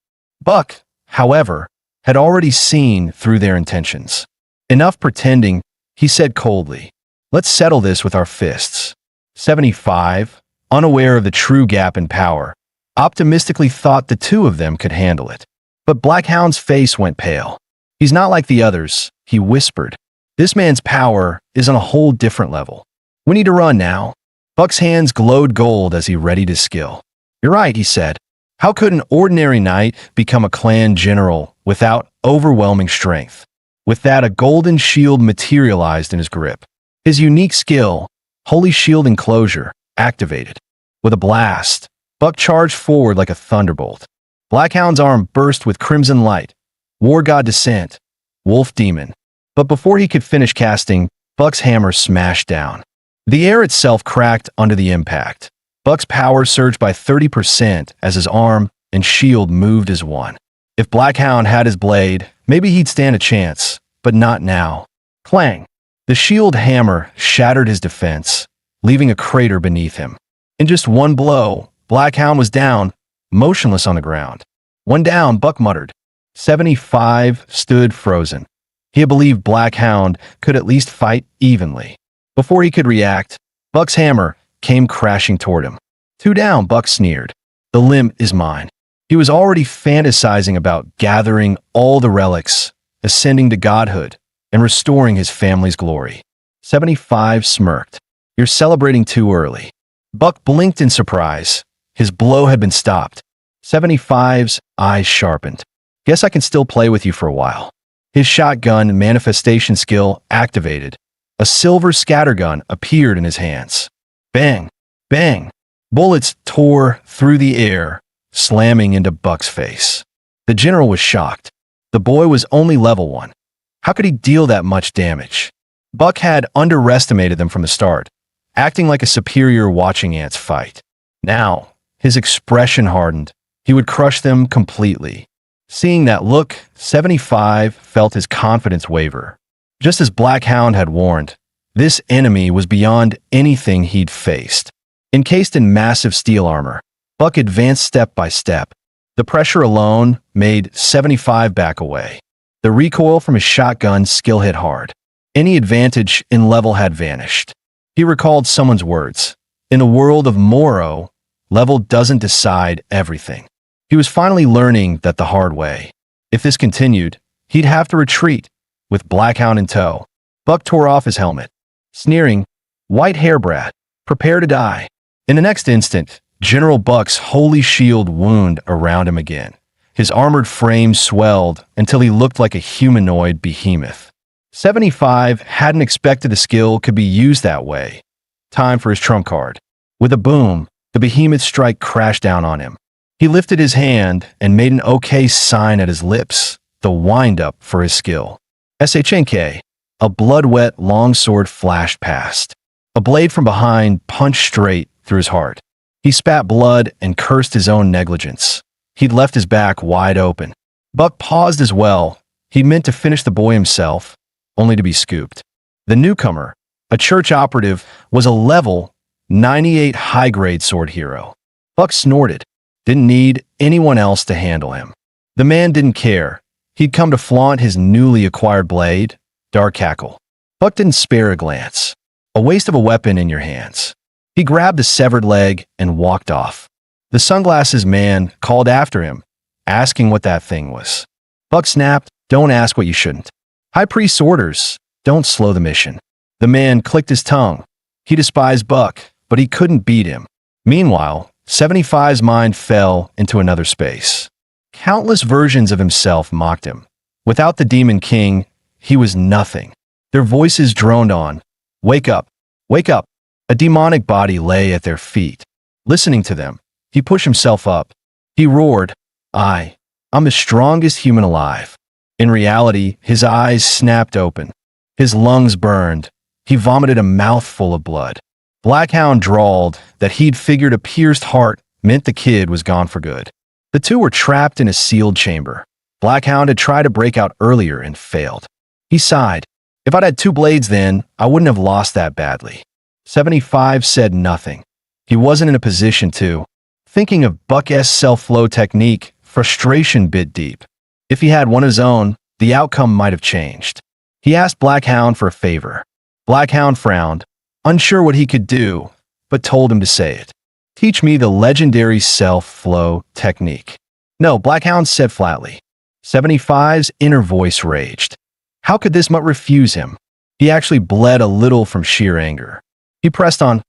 Buck, however, had already seen through their intentions. Enough pretending, he said coldly, "Let's settle this with our fists." 75, unaware of the true gap in power, optimistically thought the two of them could handle it. But Black Hound's face went pale. "He's not like the others," he whispered. "This man's power is on a whole different level. We need to run now." Buck's hands glowed gold as he readied his skill. "You're right," he said. "How could an ordinary knight become a clan general without overwhelming strength?" With that, a golden shield materialized in his grip. His unique skill, Holy Shield Enclosure, activated. With a blast, Buck charged forward like a thunderbolt. Black Hound's arm burst with crimson light. War God Descent, Wolf Demon. But before he could finish casting, Buck's hammer smashed down. The air itself cracked under the impact. Buck's power surged by 30% as his arm and shield moved as one. If Black Hound had his blade, maybe he'd stand a chance, but not now. Clang! The shield hammer shattered his defense, leaving a crater beneath him. In just one blow, Black Hound was down, motionless on the ground. "One down," Buck muttered. 75 stood frozen. He had believed Black Hound could at least fight evenly. Before he could react, Buck's hammer came crashing toward him. "Two down," Buck sneered. "The limb is mine." He was already fantasizing about gathering all the relics, ascending to godhood, and restoring his family's glory. 75 smirked. "You're celebrating too early." Buck blinked in surprise. His blow had been stopped. 75's eyes sharpened. "Guess I can still play with you for a while." His shotgun manifestation skill activated. A silver scattergun appeared in his hands. Bang! Bang! Bullets tore through the air, slamming into Buck's face. The general was shocked. The boy was only level 1. How could he deal that much damage? Buck had underestimated them from the start, acting like a superior watching ants fight. Now, his expression hardened. He would crush them completely. Seeing that look, 75 felt his confidence waver. Just as Black Hound had warned, this enemy was beyond anything he'd faced. Encased in massive steel armor, Buck advanced step by step. The pressure alone made 75 back away. The recoil from his shotgun skill hit hard. Any advantage in level had vanished. He recalled someone's words. In the world of Moro, level doesn't decide everything. He was finally learning that the hard way. If this continued, he'd have to retreat, with Black Hound in tow. Buck tore off his helmet, sneering, "White hair brat, prepare to die." In the next instant, General Buck's holy shield wound around him again. His armored frame swelled until he looked like a humanoid behemoth. 75 hadn't expected the skill could be used that way. Time for his trump card. With a boom, the behemoth strike crashed down on him. He lifted his hand and made an OK sign at his lips, the wind-up for his skill. SHNK, a blood-wet longsword flashed past. A blade from behind punched straight through his heart. He spat blood and cursed his own negligence. He'd left his back wide open. Buck paused as well. He meant to finish the boy himself, only to be scooped. The newcomer, a church operative, was a level 98 high-grade sword hero. Buck snorted. Didn't need anyone else to handle him. The man didn't care. He'd come to flaunt his newly acquired blade, Dark Cackle. Buck didn't spare a glance. A waste of a weapon in your hands. He grabbed the severed leg and walked off. The sunglasses man called after him, asking what that thing was. Buck snapped, "Don't ask what you shouldn't." High Priest's orders, don't slow the mission. The man clicked his tongue. He despised Buck, but he couldn't beat him. Meanwhile, 75's mind fell into another space. Countless versions of himself mocked him. Without the Demon King, he was nothing. Their voices droned on. Wake up! Wake up! A demonic body lay at their feet. Listening to them, he pushed himself up. He roared, I'm the strongest human alive. In reality, his eyes snapped open. His lungs burned. He vomited a mouthful of blood. Blackhound drawled that he'd figured a pierced heart meant the kid was gone for good. The two were trapped in a sealed chamber. Blackhound had tried to break out earlier and failed. He sighed. If I'd had two blades then, I wouldn't have lost that badly. 75 said nothing. He wasn't in a position to. Thinking of Buck's self-flow technique, frustration bit deep. If he had one of his own, the outcome might have changed. He asked Blackhound for a favor. Blackhound frowned, unsure what he could do, but told him to say it. Teach me the legendary self-flow technique. No, Blackhound said flatly. 75's inner voice raged. How could this mutt refuse him? He actually bled a little from sheer anger. He pressed on.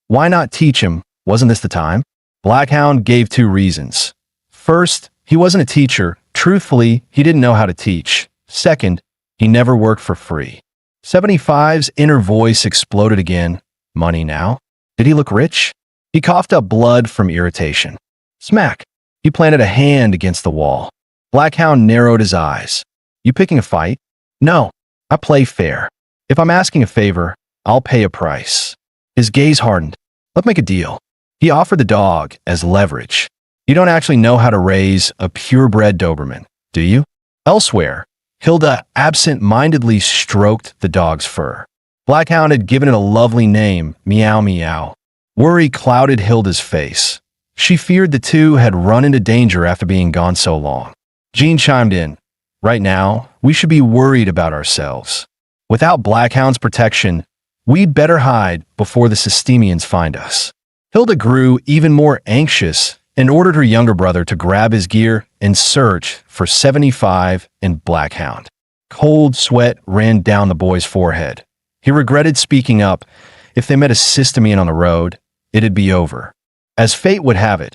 Why not teach him? Wasn't this the time? Blackhound gave two reasons. First, he wasn't a teacher. Truthfully, he didn't know how to teach. Second, he never worked for free. 75's inner voice exploded again. Money now? Did he look rich? He coughed up blood from irritation. Smack! He planted a hand against the wall. Blackhound narrowed his eyes. You picking a fight? No, I play fair. If I'm asking a favor, I'll pay a price. His gaze hardened. Let's make a deal. He offered the dog as leverage. You don't actually know how to raise a purebred Doberman, do you? Elsewhere, Hilda absent-mindedly stroked the dog's fur. Blackhound had given it a lovely name, Meow Meow. Worry clouded Hilda's face. She feared the two had run into danger after being gone so long. Jean chimed in. Right now, we should be worried about ourselves. Without Blackhound's protection, we'd better hide before the Systemians find us. Hilda grew even more anxious and ordered her younger brother to grab his gear and search for 75 and Blackhound. Cold sweat ran down the boy's forehead. He regretted speaking up. If they met a Systemian on the road, it'd be over. As fate would have it,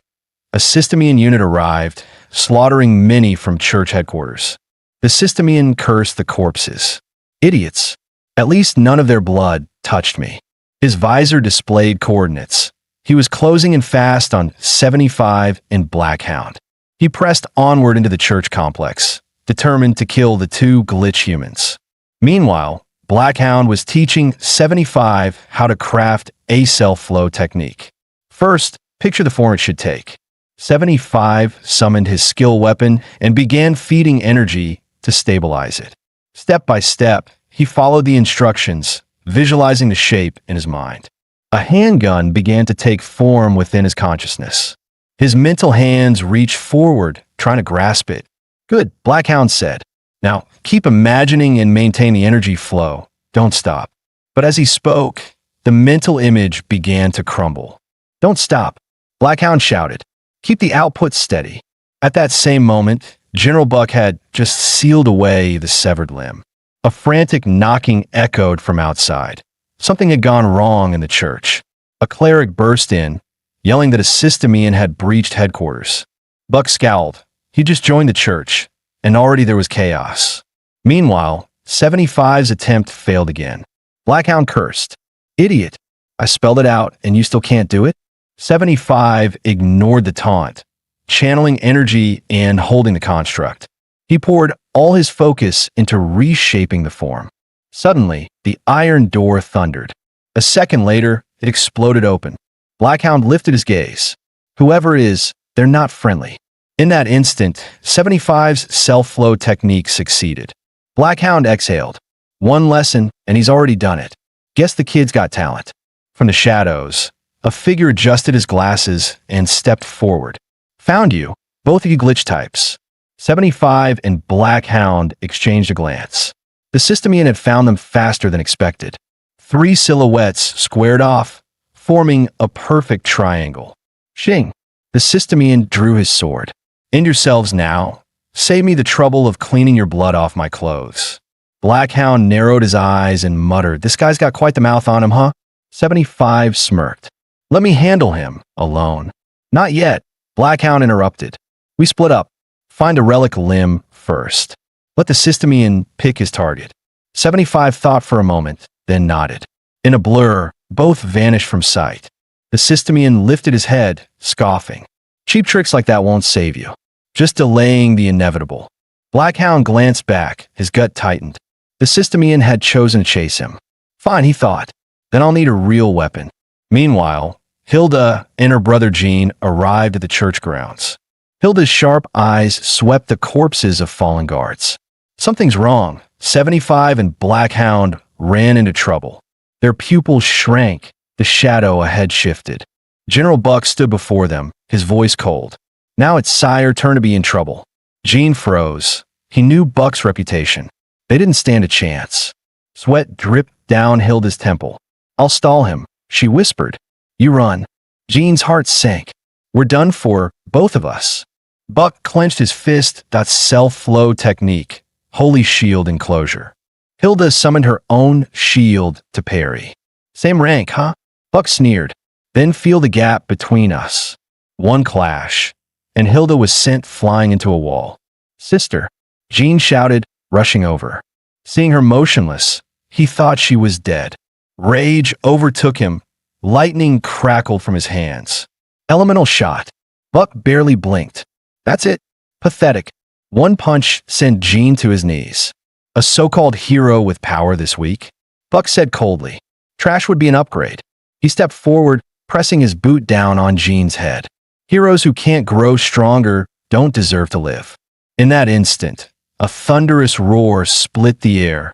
a Systemian unit arrived, slaughtering many from church headquarters. The Systemian cursed the corpses. Idiots. At least none of their blood touched me. His visor displayed coordinates. He was closing in fast on 75 and Blackhound. He pressed onward into the church complex, determined to kill the two glitch humans. Meanwhile, Blackhound was teaching 75 how to craft a self-flow technique. First, picture the form it should take. 75 summoned his skill weapon and began feeding energy to stabilize it. Step by step, he followed the instructions, visualizing the shape in his mind. A handgun began to take form within his consciousness. His mental hands reached forward, trying to grasp it. Good, Blackhound said. Now, keep imagining and maintain the energy flow. Don't stop. But as he spoke, the mental image began to crumble. Don't stop, Blackhound shouted. Keep the output steady. At that same moment, General Buck had just sealed away the severed limb. A frantic knocking echoed from outside. Something had gone wrong in the church. A cleric burst in, yelling that a Systemian had breached headquarters. Buck scowled. He just joined the church, and already there was chaos. Meanwhile, 75's attempt failed again. Blackhound cursed. Idiot. I spelled it out, and you still can't do it? 75 ignored the taunt, channeling energy and holding the construct. He poured all his focus into reshaping the form. Suddenly, the iron door thundered. A second later, it exploded open. Blackhound lifted his gaze. Whoever it is, they're not friendly. In that instant, 75's self-flow technique succeeded. Blackhound exhaled. One lesson, and he's already done it. Guess the kid's got talent. From the shadows, a figure adjusted his glasses and stepped forward. Found you, both of you glitch types. 75 and Blackhound exchanged a glance. The Systemian had found them faster than expected. 3 silhouettes squared off, forming a perfect triangle. Shing. The Systemian drew his sword. End yourselves now. Save me the trouble of cleaning your blood off my clothes. Blackhound narrowed his eyes and muttered, This guy's got quite the mouth on him, huh? 75 smirked. Let me handle him, alone. Not yet. Blackhound interrupted. We split up. Find a relic limb first. Let the Systemian pick his target. 75 thought for a moment, then nodded. In a blur, both vanished from sight. The Systemian lifted his head, scoffing. Cheap tricks like that won't save you. Just delaying the inevitable. Blackhound glanced back, his gut tightened. The Systemian had chosen to chase him. Fine, he thought. Then I'll need a real weapon. Meanwhile, Hilda and her brother Jean arrived at the church grounds. Hilda's sharp eyes swept the corpses of fallen guards. Something's wrong. 75 and Blackhound ran into trouble. Their pupils shrank. The shadow ahead shifted. General Buck stood before them, his voice cold. Now it's Sire turn to be in trouble. Jean froze. He knew Buck's reputation. They didn't stand a chance. Sweat dripped down Hilda's temple. I'll stall him, she whispered. You run. Jean's heart sank. We're done for, both of us. Buck clenched his fist. That self-flow technique. Holy shield enclosure. Hilda summoned her own shield to parry. Same rank, huh? Buck sneered. Then feel the gap between us. One clash, and Hilda was sent flying into a wall. Sister, Jean shouted, rushing over. Seeing her motionless, he thought she was dead. Rage overtook him. Lightning crackled from his hands. Elemental shot. Buck barely blinked. That's it. Pathetic. One punch sent Jean to his knees. A so-called hero with power this week? Buck said coldly. Trash would be an upgrade. He stepped forward, pressing his boot down on Jean's head. Heroes who can't grow stronger don't deserve to live. In that instant, a thunderous roar split the air.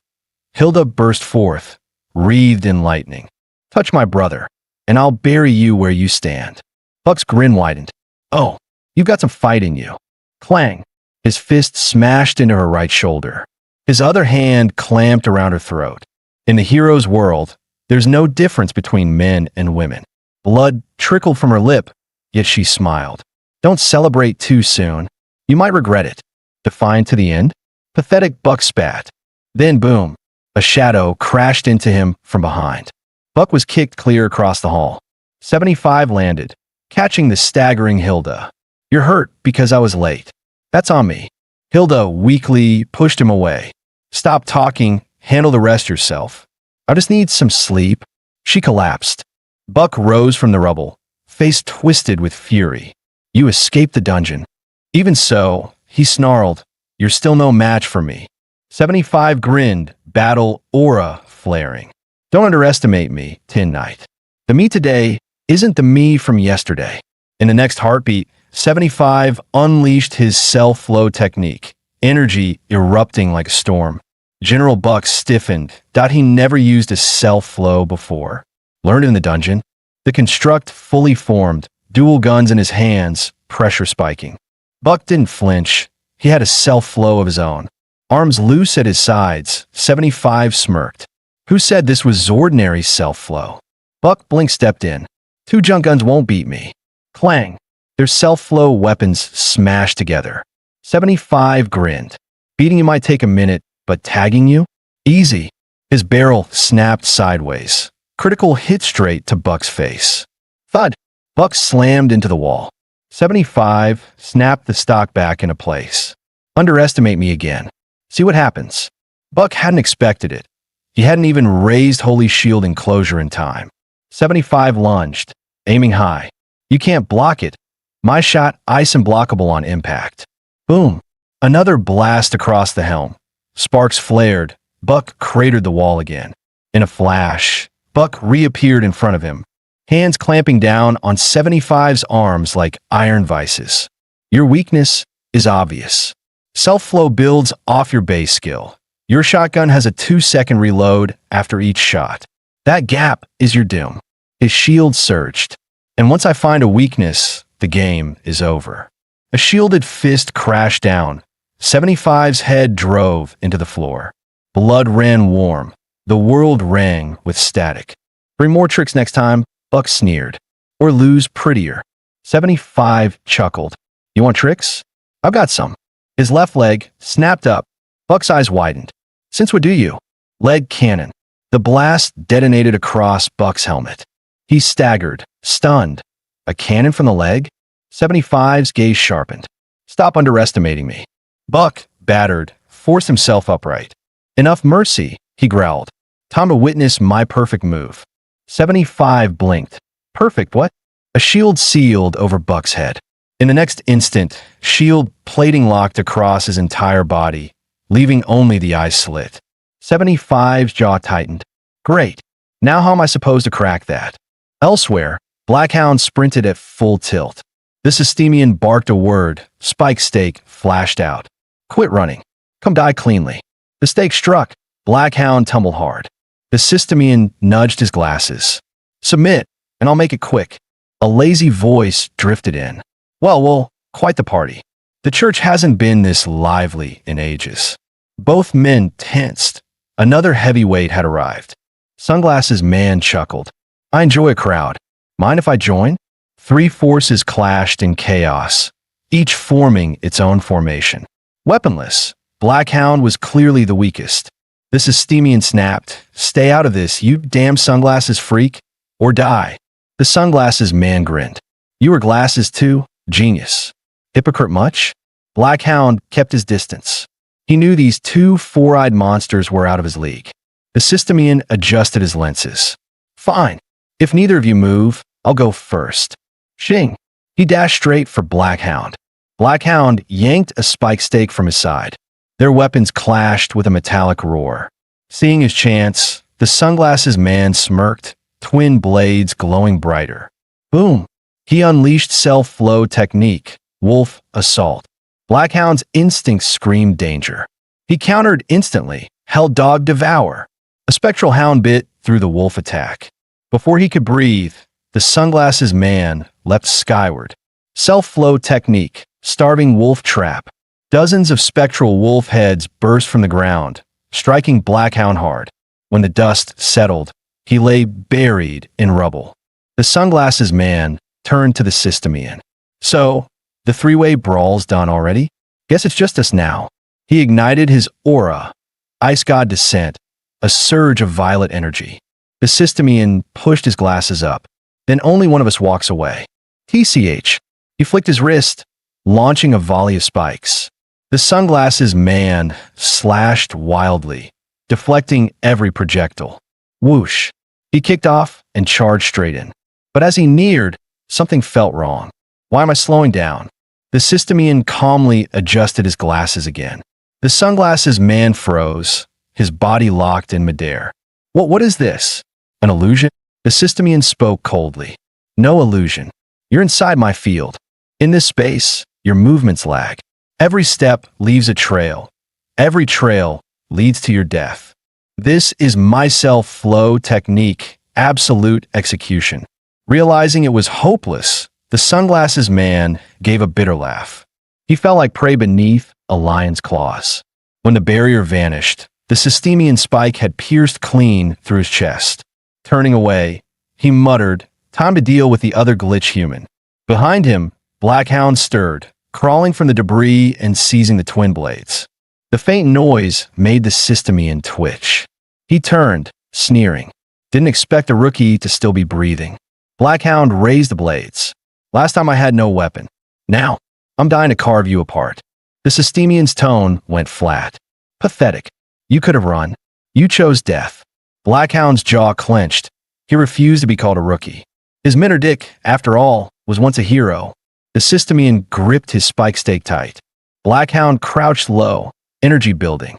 Hilda burst forth, wreathed in lightning. Touch my brother, and I'll bury you where you stand. Buck's grin widened. Oh, you've got some fight in you. Clang. His fist smashed into her right shoulder. His other hand clamped around her throat. In the hero's world, there's no difference between men and women. Blood trickled from her lip, yet she smiled. Don't celebrate too soon. You might regret it. Defiant to the end? Pathetic Buck spat. Then boom, a shadow crashed into him from behind. Buck was kicked clear across the hall. 75 landed, catching the staggering Hilda. You're hurt because I was late. That's on me. Hilda weakly pushed him away. Stop talking, handle the rest yourself. I just need some sleep. She collapsed. Buck rose from the rubble, face twisted with fury. You escaped the dungeon. Even so, he snarled, you're still no match for me. 75 grinned, battle aura flaring. Don't underestimate me, Tin Knight. The me today isn't the me from yesterday. In the next heartbeat, 75 unleashed his self-flow technique, energy erupting like a storm. General Buck stiffened, thought he never used a self-flow before. Learned in the dungeon. The construct fully formed, dual guns in his hands, pressure spiking. Buck didn't flinch. He had a self-flow of his own. Arms loose at his sides, 75 smirked. Who said this was ordinary self-flow? Buck Blink stepped in. Two junk guns won't beat me. Clang. Their self-flow weapons smashed together. 75 grinned. Beating you might take a minute, but tagging you? Easy. His barrel snapped sideways. Critical hit straight to Buck's face. Thud. Buck slammed into the wall. 75 snapped the stock back into place. Underestimate me again. See what happens. Buck hadn't expected it. He hadn't even raised Holy Shield enclosure in time. 75 lunged, aiming high. You can't block it. My shot ice unblockable on impact. Boom. Another blast across the helm. Sparks flared. Buck cratered the wall again. In a flash, Buck reappeared in front of him, hands clamping down on 75's arms like iron vices. Your weakness is obvious. Self-flow builds off your base skill. Your shotgun has a 2-second reload after each shot. That gap is your doom. His shield surged. And once I find a weakness, the game is over. A shielded fist crashed down. 75's head drove into the floor. Blood ran warm. The world rang with static. Bring more tricks next time, Buck sneered. Or lose prettier. 75 chuckled. You want tricks? I've got some. His left leg snapped up. Buck's eyes widened. Since what do you? Leg cannon. The blast detonated across Buck's helmet. He staggered, stunned. A cannon from the leg? 75's gaze sharpened. Stop underestimating me. Buck, battered, forced himself upright. Enough mercy, he growled. Time to witness my perfect move. 75 blinked. Perfect what? A shield sealed over Buck's head. In the next instant, shield plating locked across his entire body, leaving only the eyes slit. 75's jaw tightened. Great. Now how am I supposed to crack that? Elsewhere, Blackhound sprinted at full tilt. The Systemian barked a word. Spike stake flashed out. Quit running. Come die cleanly. The stake struck. Blackhound tumbled hard. The Systemian nudged his glasses. Submit, and I'll make it quick. A lazy voice drifted in. Well, quite the party. The church hasn't been this lively in ages. Both men tensed. Another heavyweight had arrived. Sunglasses Man chuckled. I enjoy a crowd. Mind if I join? Three forces clashed in chaos, each forming its own formation. Weaponless, Blackhound was clearly the weakest. The Systemian snapped. Stay out of this, you damn sunglasses freak, or die. The Sunglasses Man grinned. You wear glasses too? Genius. Hypocrite much? Blackhound kept his distance. He knew these two four-eyed monsters were out of his league. The Systemian adjusted his lenses. Fine. If neither of you move, I'll go first. Shing. He dashed straight for Blackhound. Blackhound yanked a spike stake from his side. Their weapons clashed with a metallic roar. Seeing his chance, the Sunglasses Man smirked, twin blades glowing brighter. Boom. He unleashed self-flow technique, Wolf Assault. Blackhound's instincts screamed danger. He countered instantly, held Dog Devour. A spectral hound bit through the wolf attack. Before he could breathe, the Sunglasses Man leapt skyward. Self-flow technique, Starving Wolf Trap. Dozens of spectral wolf heads burst from the ground, striking Blackhound hard. When the dust settled, he lay buried in rubble. The Sunglasses Man turned to the Systemian. So, the three-way brawl's done already? Guess it's just us now. He ignited his aura. Ice God Descent, a surge of violet energy. The Systemian pushed his glasses up. Then only one of us walks away. TCH. He flicked his wrist, launching a volley of spikes. The Sunglasses Man slashed wildly, deflecting every projectile. Whoosh. He kicked off and charged straight in. But as he neared, something felt wrong. Why am I slowing down? The Systemian calmly adjusted his glasses again. The Sunglasses Man froze, his body locked in midair. What is this? An illusion? The Systemian spoke coldly. No illusion. You're inside my field. In this space, your movements lag. Every step leaves a trail. Every trail leads to your death. This is my self-flow technique, absolute execution. Realizing it was hopeless, the Sunglasses Man gave a bitter laugh. He felt like prey beneath a lion's claws. When the barrier vanished, the Systemian spike had pierced clean through his chest. Turning away, he muttered, time to deal with the other glitch human. Behind him, Blackhound stirred, crawling from the debris and seizing the twin blades. The faint noise made the Systemian twitch. He turned, sneering. Didn't expect a rookie to still be breathing. Blackhound raised the blades. Last time I had no weapon. Now, I'm dying to carve you apart. The Systemian's tone went flat. Pathetic. You could have run. You chose death. Blackhound's jaw clenched. He refused to be called a rookie. His Minardick, after all, was once a hero. The Systemian gripped his spike stake tight. Blackhound crouched low, energy building.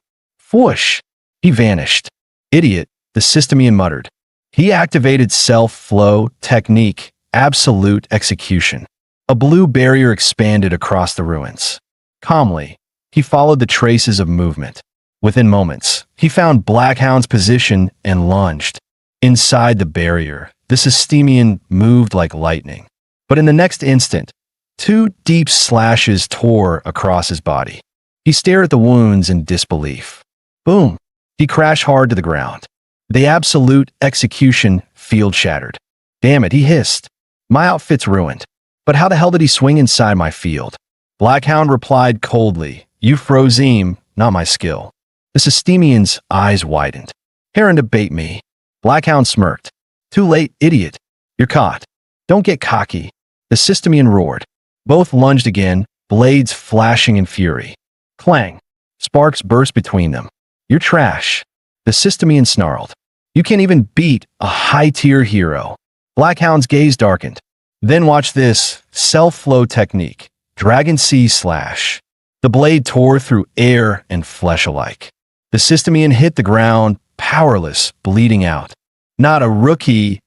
Whoosh! He vanished. Idiot, the Systemian muttered. He activated self-flow technique, absolute execution. A blue barrier expanded across the ruins. Calmly, he followed the traces of movement. Within moments, he found Blackhound's position and lunged. Inside the barrier, the Systemian moved like lightning. But in the next instant, two deep slashes tore across his body. He stared at the wounds in disbelief. Boom! He crashed hard to the ground. The absolute execution field shattered. Damn it, he hissed. My outfit's ruined. But how the hell did he swing inside my field? Blackhound replied coldly, you froze him, not my skill. The Systemian's eyes widened. Heron to bait me. Blackhound smirked. Too late, idiot. You're caught. Don't get cocky. The Systemian roared. Both lunged again, blades flashing in fury. Clang. Sparks burst between them. You're trash. The Systemian snarled. You can't even beat a high-tier hero. Blackhound's gaze darkened. Then watch this self-flow technique. Dragon Sea Slash. The blade tore through air and flesh alike. The Systemian hit the ground, powerless, bleeding out. Not a rookie,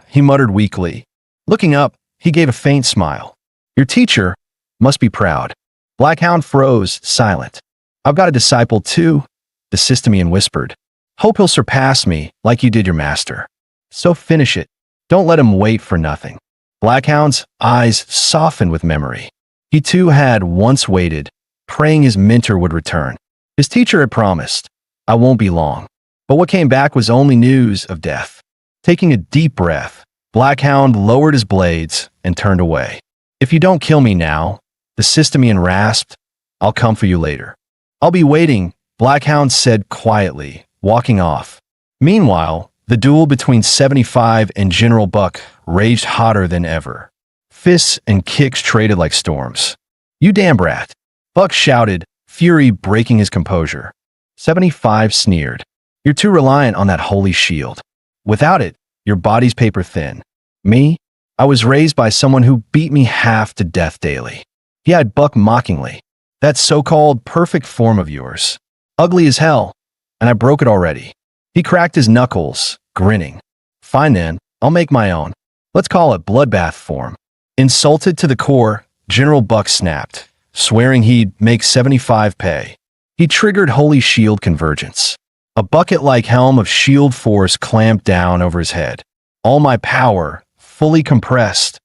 he muttered weakly. Looking up, he gave a faint smile. Your teacher must be proud. Blackhound froze, silent. I've got a disciple too, the Systemian whispered. Hope he'll surpass me like you did your master. So finish it. Don't let him wait for nothing. Blackhound's eyes softened with memory. He too had once waited, praying his mentor would return. His teacher had promised, I won't be long. But what came back was only news of death. Taking a deep breath, Blackhound lowered his blades and turned away. If you don't kill me now, the Systemian rasped, I'll come for you later. I'll be waiting, Blackhound said quietly, walking off. Meanwhile, the duel between 75 and General Buck raged hotter than ever. Fists and kicks traded like storms. You damn brat, Buck shouted, fury breaking his composure. 75 sneered. You're too reliant on that holy shield. Without it, your body's paper thin. Me? I was raised by someone who beat me half to death daily. He eyed Buck mockingly. That so-called perfect form of yours. Ugly as hell. And I broke it already. He cracked his knuckles, grinning. Fine then, I'll make my own. Let's call it bloodbath form. Insulted to the core, General Buck snapped, swearing he'd make 75 pay. He triggered Holy Shield convergence. A bucket-like helm of shield force clamped down over his head. All my power, fully compressed,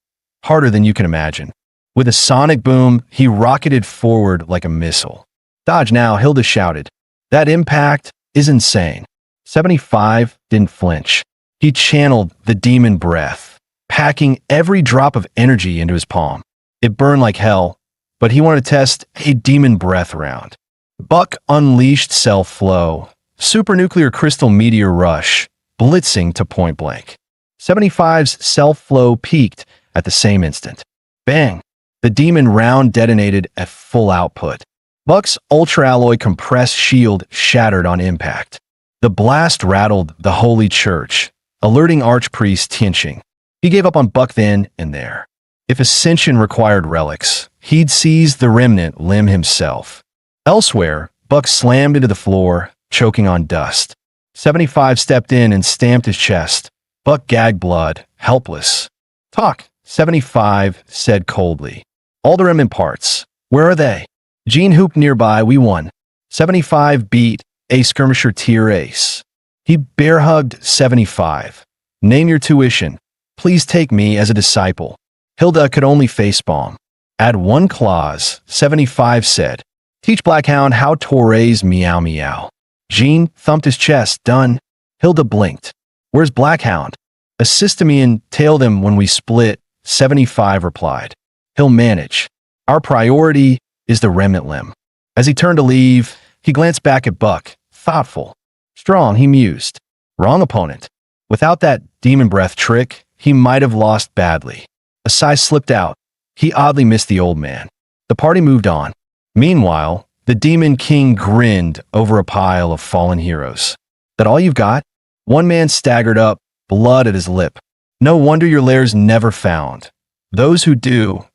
harder than you can imagine. With a sonic boom, he rocketed forward like a missile. Dodge now, Hilda shouted. That impact is insane. 75 didn't flinch. He channeled the demon breath, packing every drop of energy into his palm. It burned like hell, but he wanted to test a demon breath round. Buck unleashed self-flow, supernuclear crystal meteor rush, blitzing to point blank. 75's self-flow peaked at the same instant. Bang! The demon round detonated at full output. Buck's ultra-alloy compressed shield shattered on impact. The blast rattled the holy church, alerting Archpriest Tianqing. He gave up on Buck then and there. If ascension required relics, he'd seize the remnant limb himself. Elsewhere, Buck slammed into the floor, choking on dust. 75 stepped in and stamped his chest. Buck gagged blood, helpless. Talk, 75 said coldly. All the remnant parts. Where are they? Gene hooped nearby, we won. 75 beat a skirmisher tier ace. He bear-hugged 75. Name your tuition. Please take me as a disciple. Hilda could only facepalm. Add one clause, 75 said. Teach Blackhound how to raise meow meow. Gene thumped his chest, done. Hilda blinked. Where's Blackhound? A Systemian tailed him when we split, 75 replied. He'll manage. Our priority is the remnant limb. As he turned to leave, he glanced back at Buck, thoughtful. Strong, he mused. Wrong opponent. Without that demon breath trick, he might have lost badly. A sigh slipped out. He oddly missed the old man. The party moved on. Meanwhile, the Demon King grinned over a pile of fallen heroes. That all you've got? One man staggered up, blood at his lip. No wonder your lair's never found. Those who do,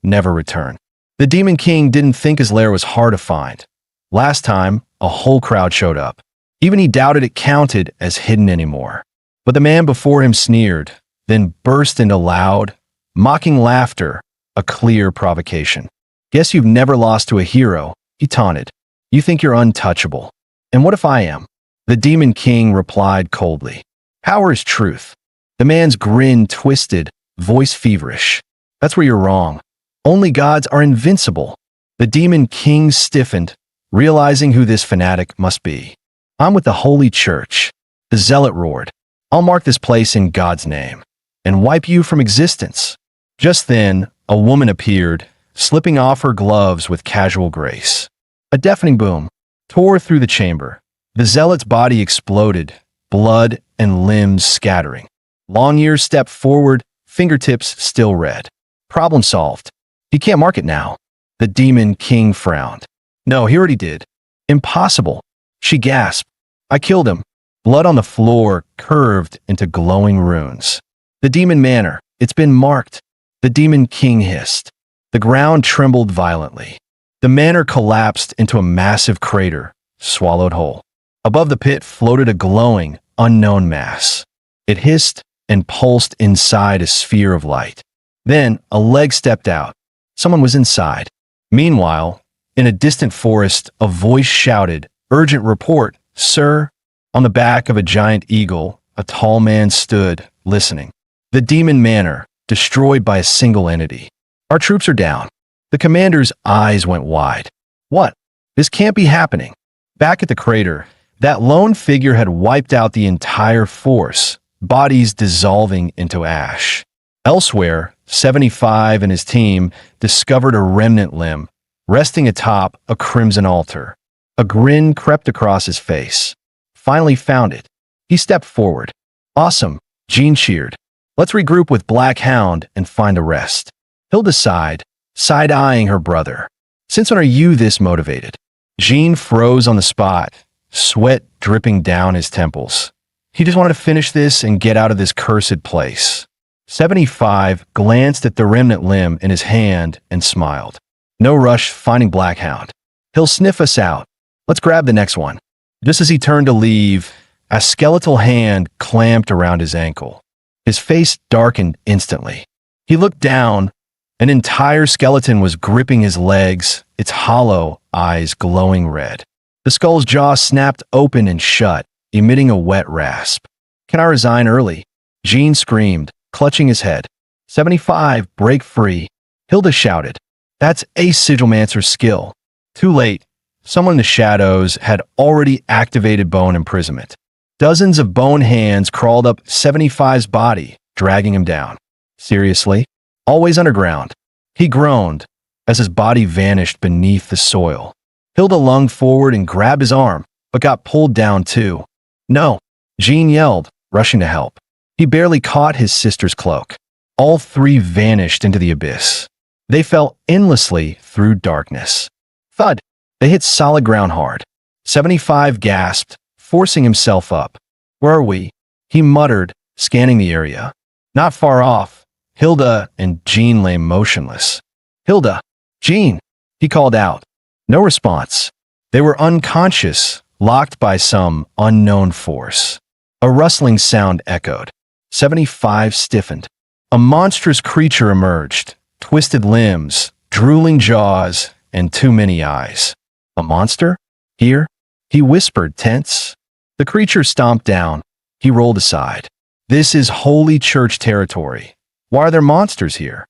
never return. The Demon King didn't think his lair was hard to find. Last time, a whole crowd showed up. Even he doubted it counted as hidden anymore. But the man before him sneered, then burst into loud, mocking laughter, a clear provocation. Guess you've never lost to a hero, he taunted. You think you're untouchable. And what if I am? The Demon King replied coldly. Power is truth. The man's grin twisted, voice feverish. That's where you're wrong. Only gods are invincible. The Demon King stiffened, realizing who this fanatic must be. I'm with the Holy Church. The zealot roared. I'll mark this place in God's name and wipe you from existence. Just then, a woman appeared, slipping off her gloves with casual grace. A deafening boom tore through the chamber. The zealot's body exploded, blood and limbs scattering. Long Ears stepped forward, fingertips still red. Problem solved. He can't mark it now. The demon king frowned. No, he already did. Impossible. She gasped. I killed him. Blood on the floor curved into glowing runes. The demon manor. It's been marked. The demon king hissed. The ground trembled violently. The manor collapsed into a massive crater, swallowed whole. Above the pit floated a glowing, unknown mass. It hissed and pulsed inside a sphere of light. Then a leg stepped out. Someone was inside. Meanwhile, in a distant forest, a voice shouted, "Urgent report, sir." On the back of a giant eagle, a tall man stood, listening. The demon manor, destroyed by a single entity. Our troops are down. The commander's eyes went wide. What? This can't be happening. Back at the crater, that lone figure had wiped out the entire force, bodies dissolving into ash. Elsewhere, 75 and his team discovered a remnant limb, resting atop a crimson altar. A grin crept across his face. Finally found it. He stepped forward. Awesome, Jean cheered. Let's regroup with Black Hound and find the rest. Hilda sighed, side-eyeing her brother. Since when are you this motivated? Jean froze on the spot, sweat dripping down his temples. He just wanted to finish this and get out of this cursed place. 75 glanced at the remnant limb in his hand and smiled. No rush finding Black Hound. He'll sniff us out. Let's grab the next one. Just as he turned to leave, a skeletal hand clamped around his ankle. His face darkened instantly. He looked down. An entire skeleton was gripping his legs, its hollow eyes glowing red. The skull's jaw snapped open and shut, emitting a wet rasp. Can I resign early? Jean screamed, clutching his head. 75, break free. Hilda shouted. That's a sigilmancer's skill. Too late. Someone in the shadows had already activated bone imprisonment. Dozens of bone hands crawled up 75's body, dragging him down. Seriously? Always underground. He groaned as his body vanished beneath the soil. Hilda lunged forward and grabbed his arm, but got pulled down too. No, Jean yelled, rushing to help. He barely caught his sister's cloak. All three vanished into the abyss. They fell endlessly through darkness. Thud! They hit solid ground hard. 75 gasped, forcing himself up. Where are we? He muttered, scanning the area. Not far off. Hilda and Jean lay motionless. Hilda! Jean! He called out. No response. They were unconscious, locked by some unknown force. A rustling sound echoed. 75 stiffened. A monstrous creature emerged, twisted limbs, drooling jaws, and too many eyes. A monster? Here? He whispered, tense. The creature stomped down. He rolled aside. This is holy church territory. Why are there monsters here?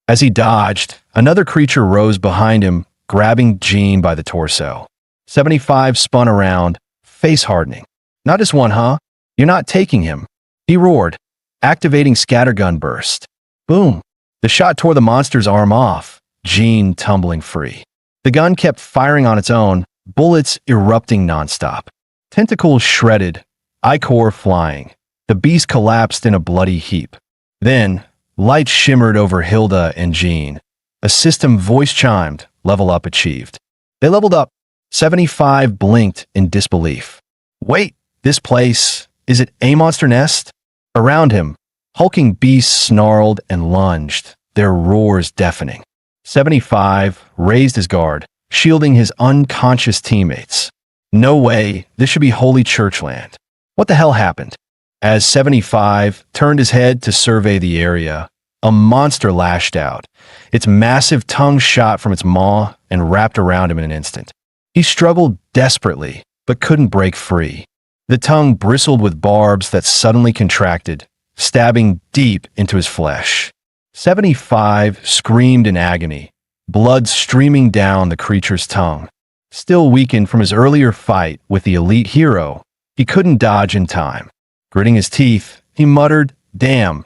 As he dodged, another creature rose behind him, grabbing Jean by the torso. 75 spun around, face hardening. Not just one, huh? You're not taking him. He roared, activating scattergun burst. Boom! The shot tore the monster's arm off, Jean tumbling free. The gun kept firing on its own, bullets erupting nonstop. Tentacles shredded, ichor flying. The beast collapsed in a bloody heap. Then, light shimmered over Hilda and Jean. A system voice chimed, level up achieved. They leveled up. 75 blinked in disbelief. Wait, this place, is it a monster nest? Around him, hulking beasts snarled and lunged, their roars deafening. 75 raised his guard, shielding his unconscious teammates. No way, this should be holy church land. What the hell happened? As 75 turned his head to survey the area, a monster lashed out. Its massive tongue shot from its maw and wrapped around him in an instant. He struggled desperately, but couldn't break free. The tongue bristled with barbs that suddenly contracted, stabbing deep into his flesh. 75 screamed in agony, blood streaming down the creature's tongue. Still weakened from his earlier fight with the elite hero, he couldn't dodge in time. Gritting his teeth, he muttered, "Damn,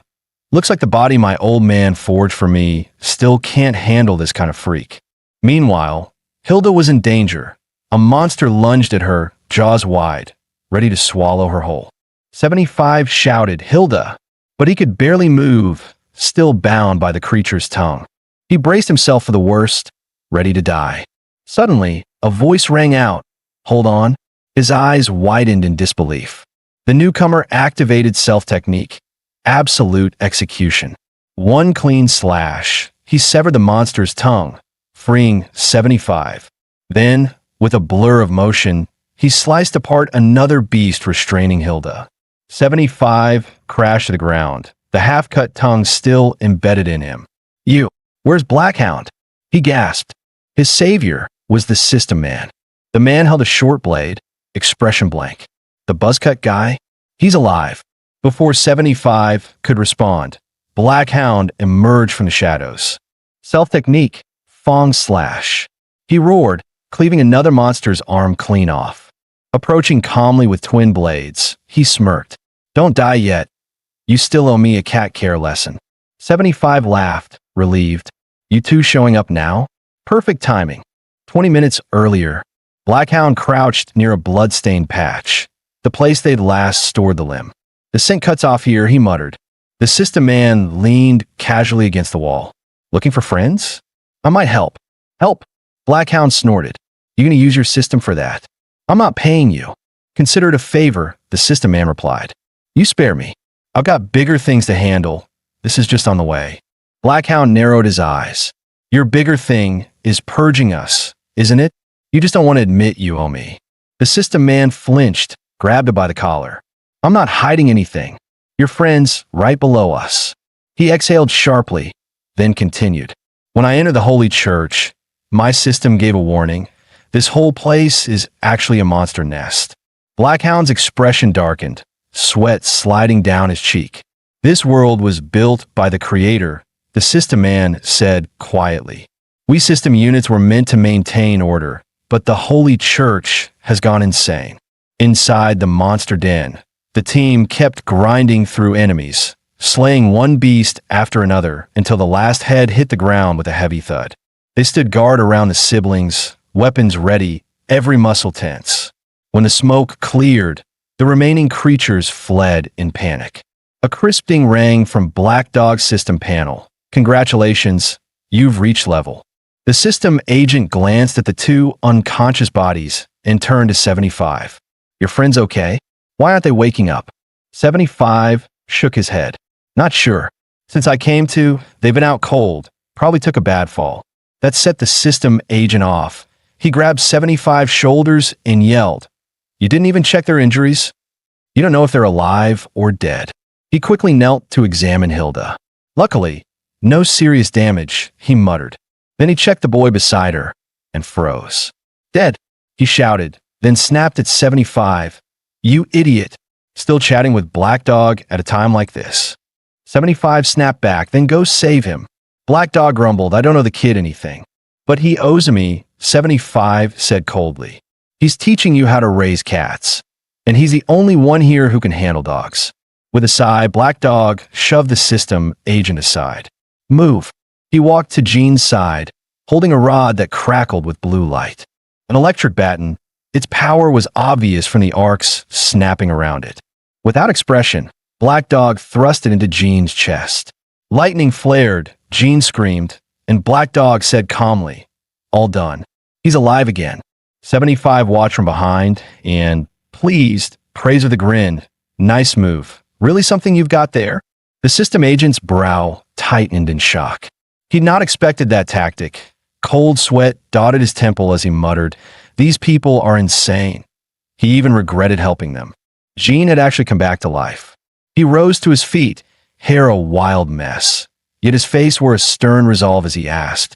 looks like the body my old man forged for me still can't handle this kind of freak." Meanwhile, Hilda was in danger. A monster lunged at her, jaws wide, ready to swallow her whole. 75 shouted, "Hilda!" But he could barely move, still bound by the creature's tongue. He braced himself for the worst, ready to die. Suddenly, a voice rang out. Hold on. His eyes widened in disbelief. The newcomer activated self-technique. Absolute execution. One clean slash. He severed the monster's tongue, freeing 75. Then, with a blur of motion, he sliced apart another beast restraining Hilda. 75 crashed to the ground, the half-cut tongue still embedded in him. You, where's Blackhound? He gasped. His savior was the system man. The man held a short blade, expression blank. The buzzcut guy? He's alive. Before 75 could respond, Blackhound emerged from the shadows. Self-technique, Fong Slash. He roared, cleaving another monster's arm clean off. Approaching calmly with twin blades, he smirked. Don't die yet. You still owe me a cat care lesson. 75 laughed, relieved. You two showing up now? Perfect timing. 20 minutes earlier, Blackhound crouched near a blood-stained patch, the place they'd last stored the limb. The scent cuts off here, he muttered. The system man leaned casually against the wall. Looking for friends? I might help. Help? Blackhound snorted. You gonna use your system for that? I'm not paying you. Consider it a favor, the system man replied. You spare me. I've got bigger things to handle. This is just on the way. Blackhound narrowed his eyes. Your bigger thing is purging us, isn't it? You just don't want to admit you owe me. The system man flinched, grabbed him by the collar. I'm not hiding anything. Your friend's right below us. He exhaled sharply, then continued. When I entered the holy church, my system gave a warning. This whole place is actually a monster nest. Blackhound's expression darkened, sweat sliding down his cheek. This world was built by the creator, the system man said quietly. We system units were meant to maintain order, but the holy church has gone insane. Inside the monster den, the team kept grinding through enemies, slaying one beast after another until the last head hit the ground with a heavy thud. They stood guard around the siblings, weapons ready, every muscle tense. When the smoke cleared, the remaining creatures fled in panic. A crisp ding rang from Black Dog's system panel. Congratulations, you've reached level. The system agent glanced at the two unconscious bodies and turned to 75. Your friends okay? Why aren't they waking up? 75 shook his head. Not sure. Since I came to, they've been out cold. Probably took a bad fall. That set the system agent off. He grabbed 75's shoulders and yelled. You didn't even check their injuries? You don't know if they're alive or dead. He quickly knelt to examine Hilda. Luckily, no serious damage, he muttered. Then he checked the boy beside her and froze. Dead, he shouted, then snapped at 75. You idiot. Still chatting with Black Dog at a time like this. 75 snapped back, then go save him. Black Dog grumbled, I don't know the kid anything. But he owes me, 75 said coldly. He's teaching you how to raise cats. And he's the only one here who can handle dogs. With a sigh, Black Dog shoved the system agent aside. Move. He walked to Jean's side, holding a rod that crackled with blue light. An electric baton, its power was obvious from the arcs snapping around it. Without expression, Black Dog thrust it into Jean's chest. Lightning flared, Jean screamed, and Black Dog said calmly, all done. He's alive again. 75 watched from behind and, pleased, praised with a grin. Nice move. Really something you've got there? The system agent's brow tightened in shock. He'd not expected that tactic. Cold sweat dotted his temple as he muttered, these people are insane. He even regretted helping them. Jean had actually come back to life. He rose to his feet, hair a wild mess. Yet his face wore a stern resolve as he asked,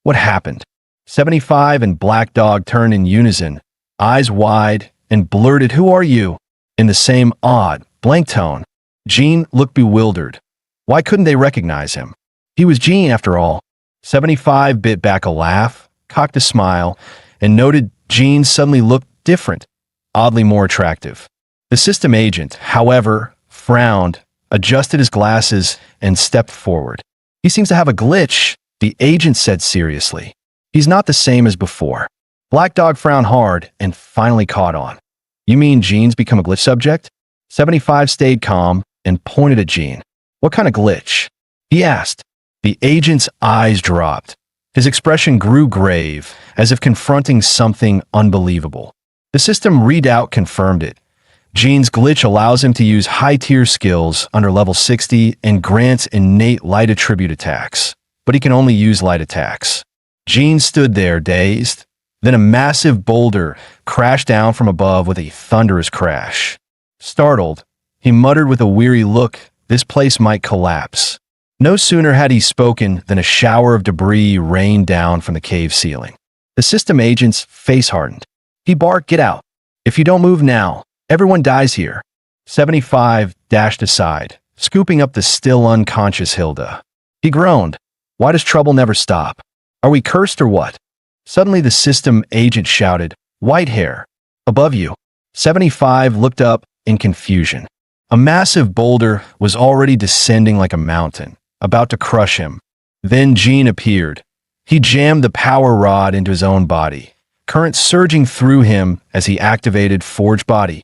what happened? 75 and Black Dog turned in unison, eyes wide, and blurted, who are you? In the same odd, blank tone. Jean looked bewildered. Why couldn't they recognize him? He was Jean after all. 75 bit back a laugh, cocked a smile, and noted Jean suddenly looked different, oddly more attractive. The system agent, however, frowned, adjusted his glasses, and stepped forward. He seems to have a glitch, the agent said seriously. He's not the same as before. Black Dog frowned hard and finally caught on. You mean Jean's become a glitch subject? 75 stayed calm and pointed at Jean. What kind of glitch? He asked. The agent's eyes dropped. His expression grew grave, as if confronting something unbelievable. The system readout confirmed it. Gene's glitch allows him to use high-tier skills under level 60 and grants innate light attribute attacks, but he can only use light attacks. Gene stood there, dazed. Then a massive boulder crashed down from above with a thunderous crash. Startled, he muttered with a weary look, "This place might collapse." No sooner had he spoken than a shower of debris rained down from the cave ceiling. The system agent's face hardened. He barked, "Get out. If you don't move now, everyone dies here." 75 dashed aside, scooping up the still unconscious Hilda. He groaned. "Why does trouble never stop? Are we cursed or what?" Suddenly the system agent shouted, "White hair. Above you." 75 looked up in confusion. A massive boulder was already descending like a mountain, about to crush him. Then Gene appeared. He jammed the power rod into his own body, current surging through him as he activated Forge Body.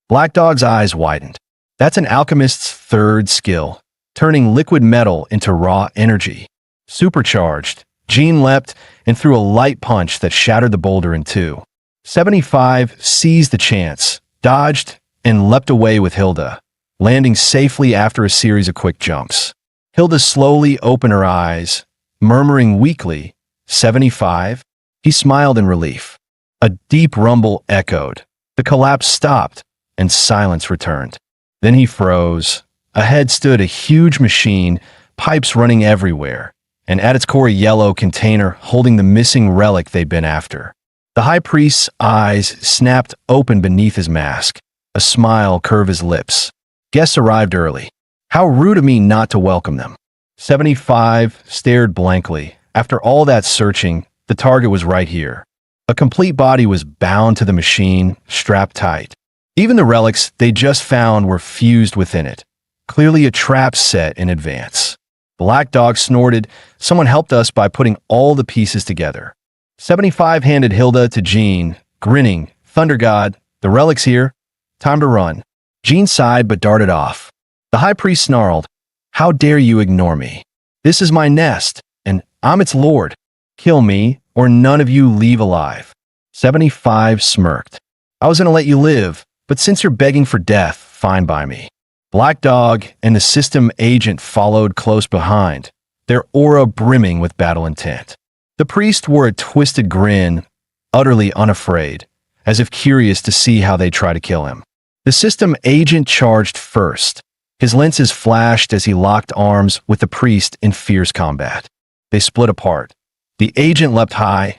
Black Dog's eyes widened. That's an alchemist's third skill, turning liquid metal into raw energy. Supercharged, Gene leapt and threw a light punch that shattered the boulder in two. 75 seized the chance, dodged, and leapt away with Hilda, landing safely after a series of quick jumps. Hilda slowly opened her eyes, murmuring weakly, 75? He smiled in relief. A deep rumble echoed. The collapse stopped, and silence returned. Then he froze. Ahead stood a huge machine, pipes running everywhere, and at its core a yellow container holding the missing relic they'd been after. The high priest's eyes snapped open beneath his mask. A smile curved his lips. Guests arrived early. How rude of me not to welcome them. 75 stared blankly. After all that searching, the target was right here. A complete body was bound to the machine, strapped tight. Even the relics they just found were fused within it. Clearly a trap set in advance. Black Dog snorted. Someone helped us by putting all the pieces together. 75 handed Hilda to Gene, grinning. Thunder God, the relic's here. Time to run. Gene sighed but darted off. The high priest snarled, "How dare you ignore me? This is my nest, and I'm its lord. Kill me, or none of you leave alive." 75 smirked. "I was going to let you live, but since you're begging for death, fine by me." Black Dog and the system agent followed close behind, their aura brimming with battle intent. The priest wore a twisted grin, utterly unafraid, as if curious to see how they try to kill him. The system agent charged first. His lenses flashed as he locked arms with the priest in fierce combat. They split apart. The agent leapt high,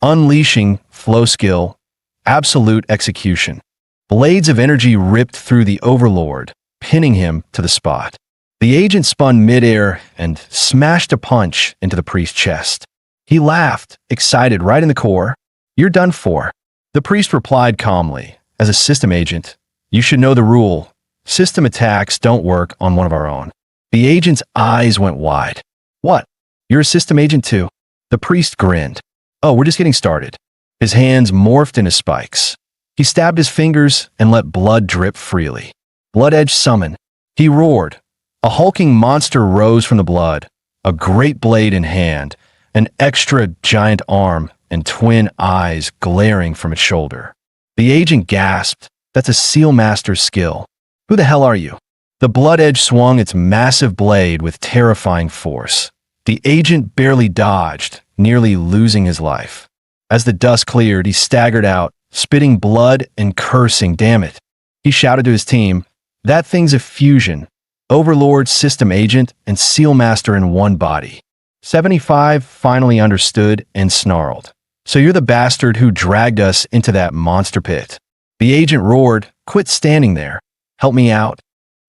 unleashing flow skill, absolute execution. Blades of energy ripped through the overlord, pinning him to the spot. The agent spun midair and smashed a punch into the priest's chest. He laughed, excited right in the core. "You're done for." The priest replied calmly, "As a system agent, you should know the rule. System attacks don't work on one of our own." The agent's eyes went wide. "What? You're a system agent too?" The priest grinned. "Oh, we're just getting started." His hands morphed into spikes. He stabbed his fingers and let blood drip freely. Blood Edge summon. He roared. A hulking monster rose from the blood, a great blade in hand, an extra giant arm, and twin eyes glaring from its shoulder. The agent gasped. "That's a Seal Master's skill. Who the hell are you?" The Blood Edge swung its massive blade with terrifying force. The agent barely dodged, nearly losing his life. As the dust cleared, he staggered out, spitting blood and cursing, "Damn it." He shouted to his team, "That thing's a fusion. Overlord, System Agent, and Seal Master in one body." 75 finally understood and snarled. "So you're the bastard who dragged us into that monster pit." The agent roared, "Quit standing there. Help me out."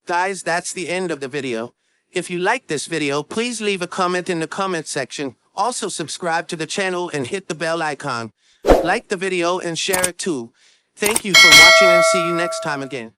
Guys, that's the end of the video. If you liked this video, please leave a comment in the comment section. Also subscribe to the channel and hit the bell icon. Like the video and share it too. Thank you for watching and see you next time again.